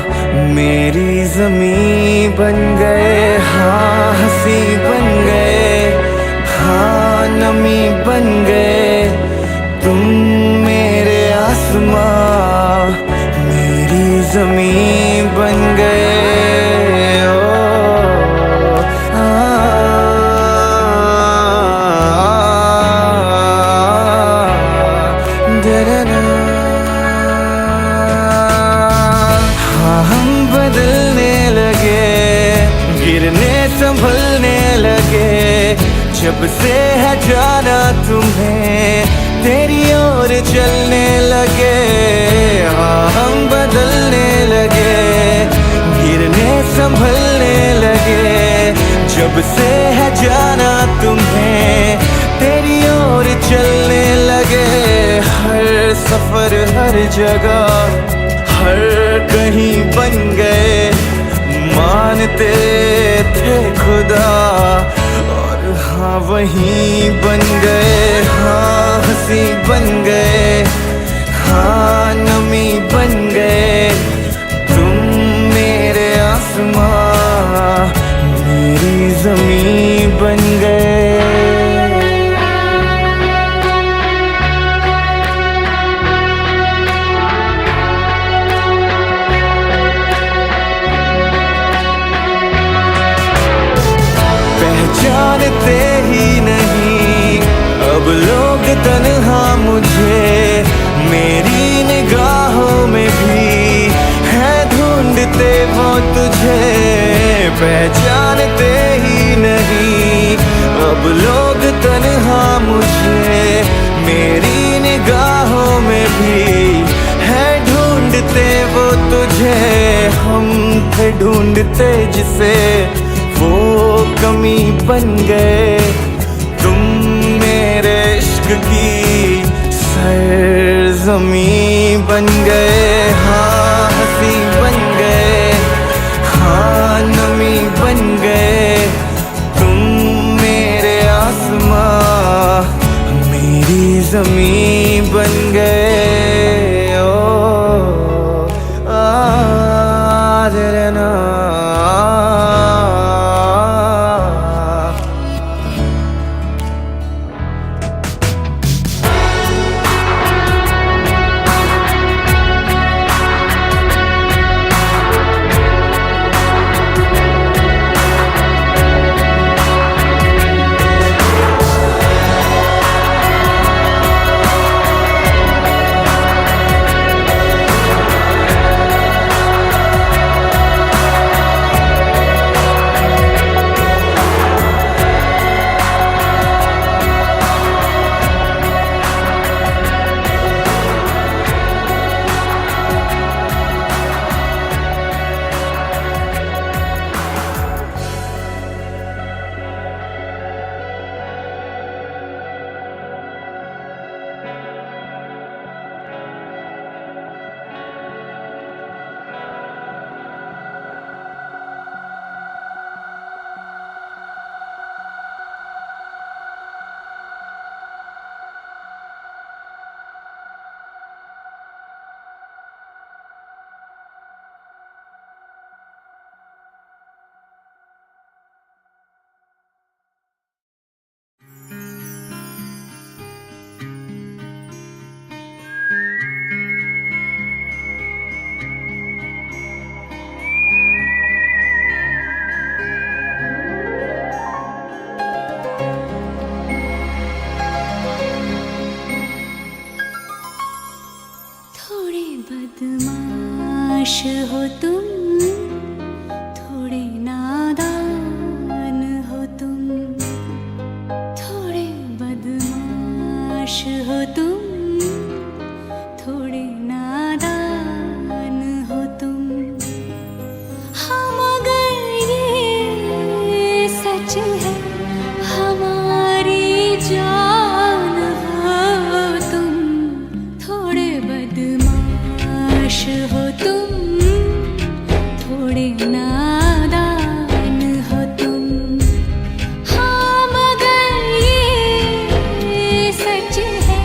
[SPEAKER 4] मेरी ज़मीं बन गए। हाँ हंसी बन गए, हाँ नमी बन गए तुम मेरे आसमां मेरी ज़मीं बन गए। हाँ हम बदलने लगे, गिरने संभलने लगे जब से है जाना तुम्हें तेरी ओर चलने लगे। हाँ हम बदलने लगे, गिरने संभलने लगे जब से है जाना तुम्हें तेरी ओर चलने लगे। हर सफर हर जगह हर कहीं बन गए मानते थे खुदा और हाँ वहीं बन गए। हाँ हंसी बन गए, हाँ नमी बन गए तुम मेरे आसमां मेरी ज़मीं बन गए। जानते ही नहीं अब लोग तन्हा मुझे मेरी निगाहों में भी है ढूंढते वो तुझे। पहचानते ही नहीं अब लोग तन्हा मुझे मेरी निगाहों में भी है ढूंढते वो तुझे। हम थे ढूंढते जिसे वो कमी बन गए तुम मेरे इश्क की सरज़मीं बन गए। हाँ हंसी बन गए, हाँ नमी बन गए तुम मेरे आसमां मेरी ज़मीं बन गए। ओ आदरना
[SPEAKER 1] बदमाश हो तुम, थोड़े नादान हो तुम, थोड़े बदमाश हो तुम, थोड़े नादान हो तुम। हाँ मगर ये सच है, हमारी जान हो तुम, थोड़े बदमाश हो तुम, थोड़े नादान हो तुम। हाँ मगर ये सच है,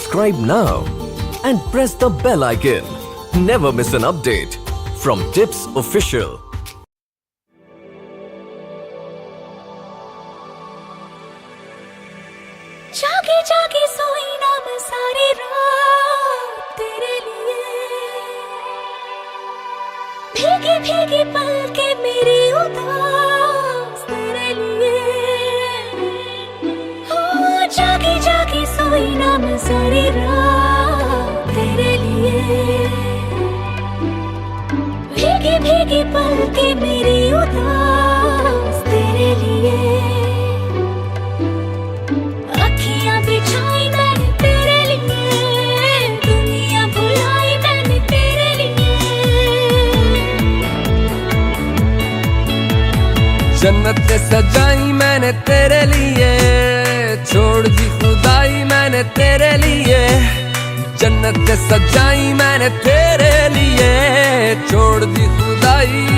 [SPEAKER 5] subscribe now and press the bell icon. Never miss an update from Tips Official.
[SPEAKER 1] जागे जागे सोई ना मैं सारी रात तेरे लिए, भीगी भीगी पलके मेरी उदास तेरे लिए। ओ जागे जागे सोई ना मैं सारी रात तेरे लिए, भीगी भीगी पलके मेरी उदास तेरे लिए। बिछाई मैंने तेरे लिए, दुनिया भुलाई मैंने तेरे लिए।
[SPEAKER 6] जन्नत सजाई मैंने तेरे लिए, छोड़ दी खुदाई मैंने तेरे लिए। जन्नत सजाई मैंने तेरे लिए, छोड़ दी खुदाई।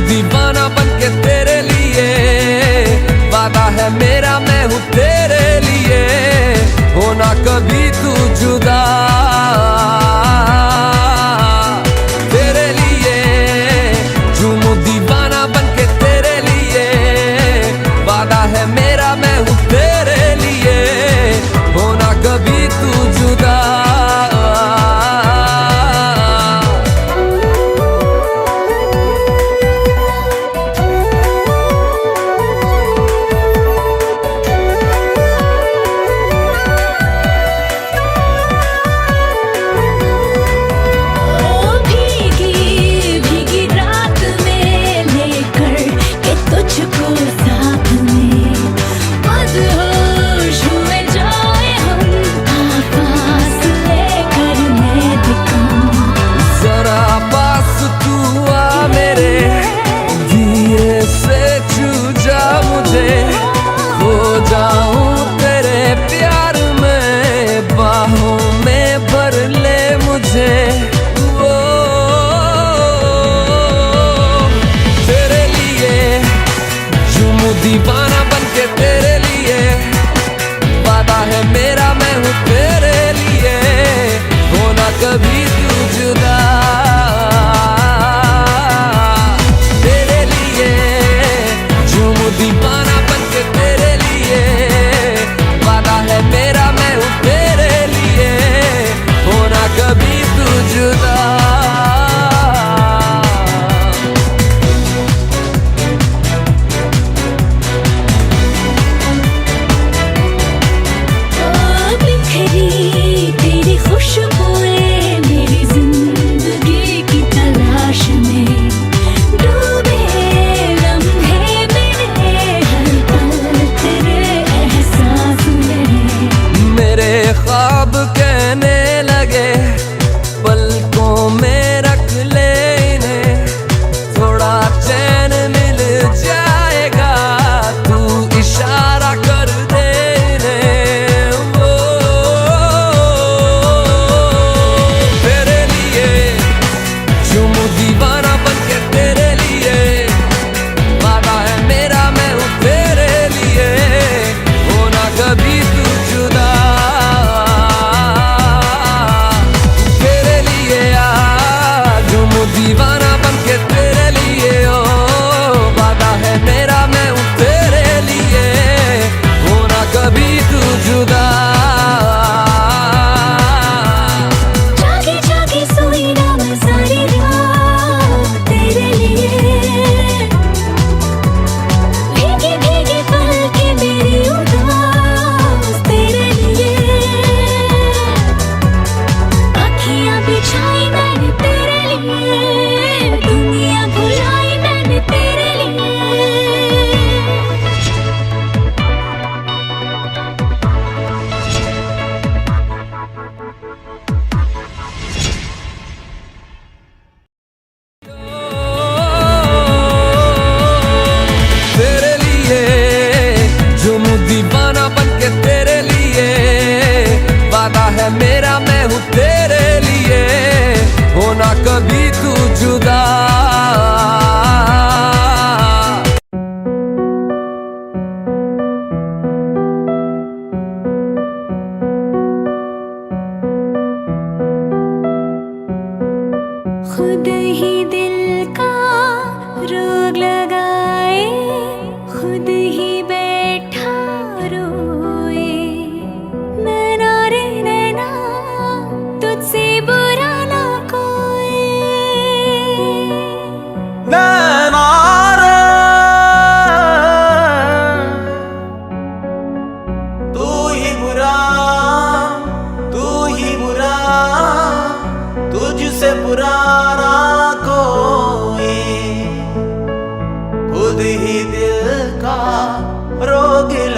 [SPEAKER 6] दीवाना बनके तेरे लिए, वादा है मेरा मैं हूँ तेरे लिए, होना कभी तू जुदा। तेरे लिए झूमू दीवाना बनके तेरे लिए, वादा है मेरा मैं हूँ तेरे लिए, होना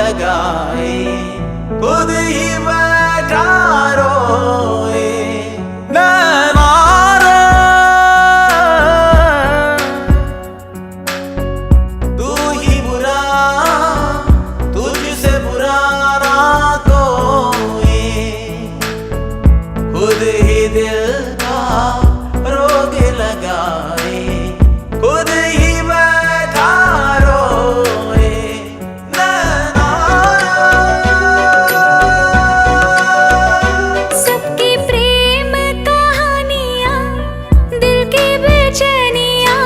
[SPEAKER 7] लगाए, खुद ही बैठा रोए। नैना रे तू ही बुरा, तुझसे बुरा ना कोई, खुद ही दिल का रोग लगाए, खुद ही बैठा रोए। नैना
[SPEAKER 1] सबकी प्रेम कहानियाँ, दिल की बेचैनियाँ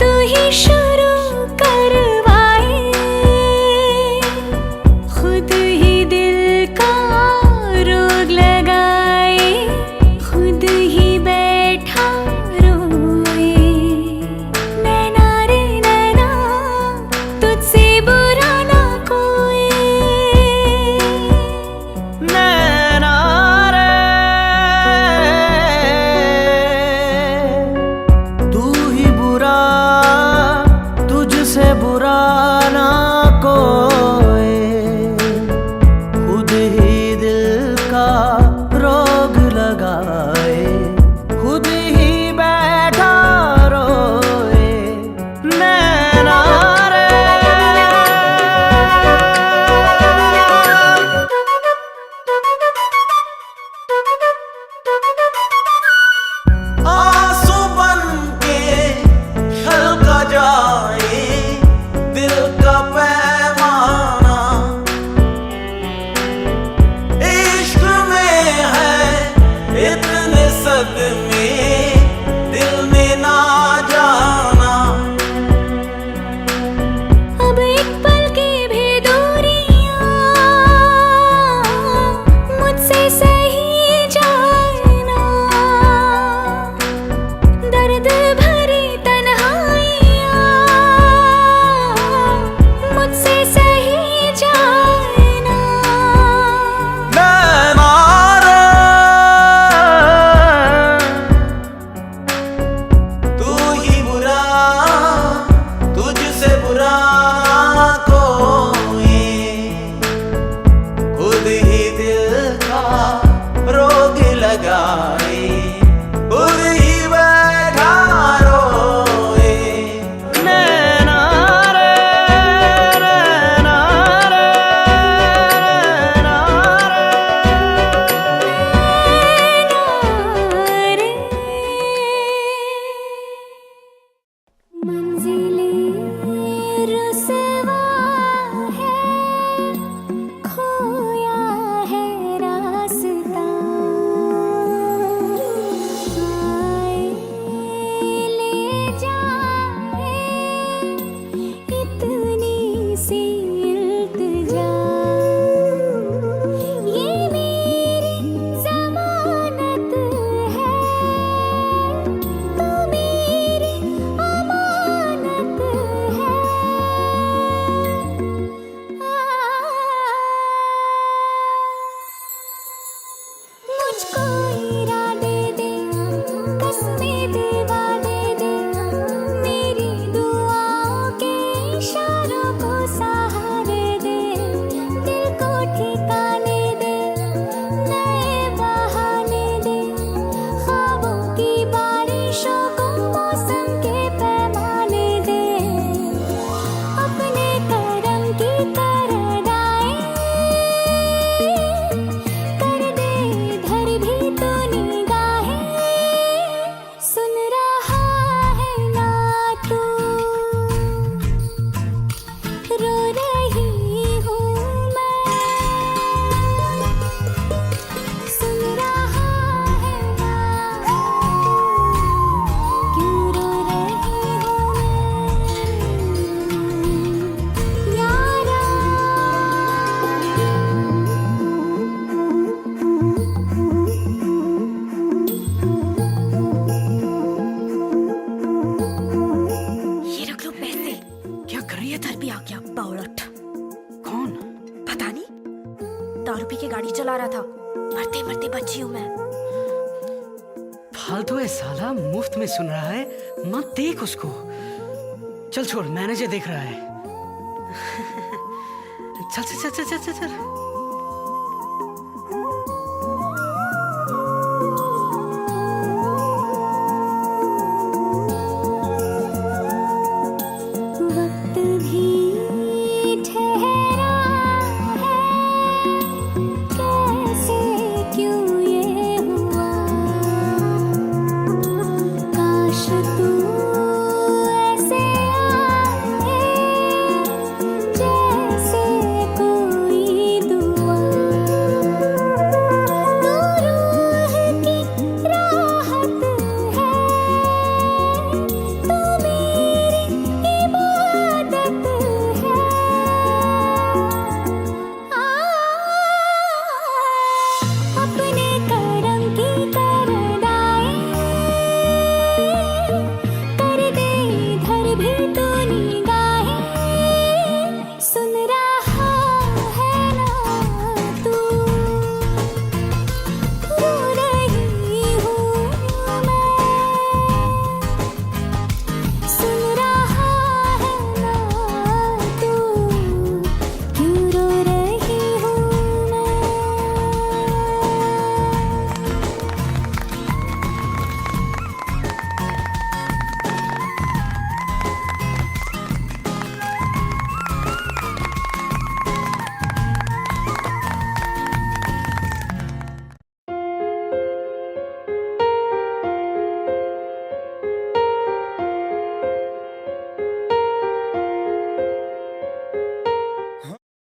[SPEAKER 1] तू ही शुरू करवाए, खुद ही दिल का रोग लगाए, खुद ही बैठा रोए। नैना रे नैना तुझसे बुरा ना कोई।
[SPEAKER 7] नैना रे तू ही बुरा, तुझसे बुरा ना कोई, खुद ही दिल का रोग लगाए, खुद ही बैठा रोए। नैना रे आंसू बन के छलका जाए दिल का पैमाना, इश्क में है इतने सदमे दिल ने ना जाना।
[SPEAKER 1] अब एक पल की भी दूरियां मुझसे सही जाना, दर्द भरी तन्हाइयां मुझसे सही जाना।
[SPEAKER 7] नैना रे तू ही बुरा, तुझसे बुरा कोई, खुद ही दिल का रोग लगाए, खुद ही बैठा रोए। नैना रे नैना रे नैना रे।
[SPEAKER 1] मंजिलें रुसवा है, खोया है रास्ता, आए ले जाए इतनी सी इल्तिजा, ये मेरी ज़मानत है, तू मेरी अमानत है। मुझको इरादे दे, कसमें दिवा दे, मेरी दुआओं के इशारों को सहारे दे, दिल को ठिकाने दे, नए बहाने दे, ख्वाबों की बारिशों को मौसम के पैमाने दे, अपने करम की करदाएं कर दे इधर भी तो निगाहें, सुन रहा है ना तू, रो रही हूँ मैं, सुन रहा है ना, क्यों रो रही हूँ मैं यारा।
[SPEAKER 2] ये रख लो पैसे।
[SPEAKER 3] क्या कर रही है
[SPEAKER 2] इधर भी आ गया बावड़ट।
[SPEAKER 3] कौन?
[SPEAKER 2] पता नहीं, दारू पी के गाड़ी चला रहा था, मरते मरते बची हूँ मैं।
[SPEAKER 3] फालतू है साला, मुफ्त में सुन रहा है, मत देख उसको। चल छोड़, मैनेजर देख रहा है। चल चल चल चल चल चल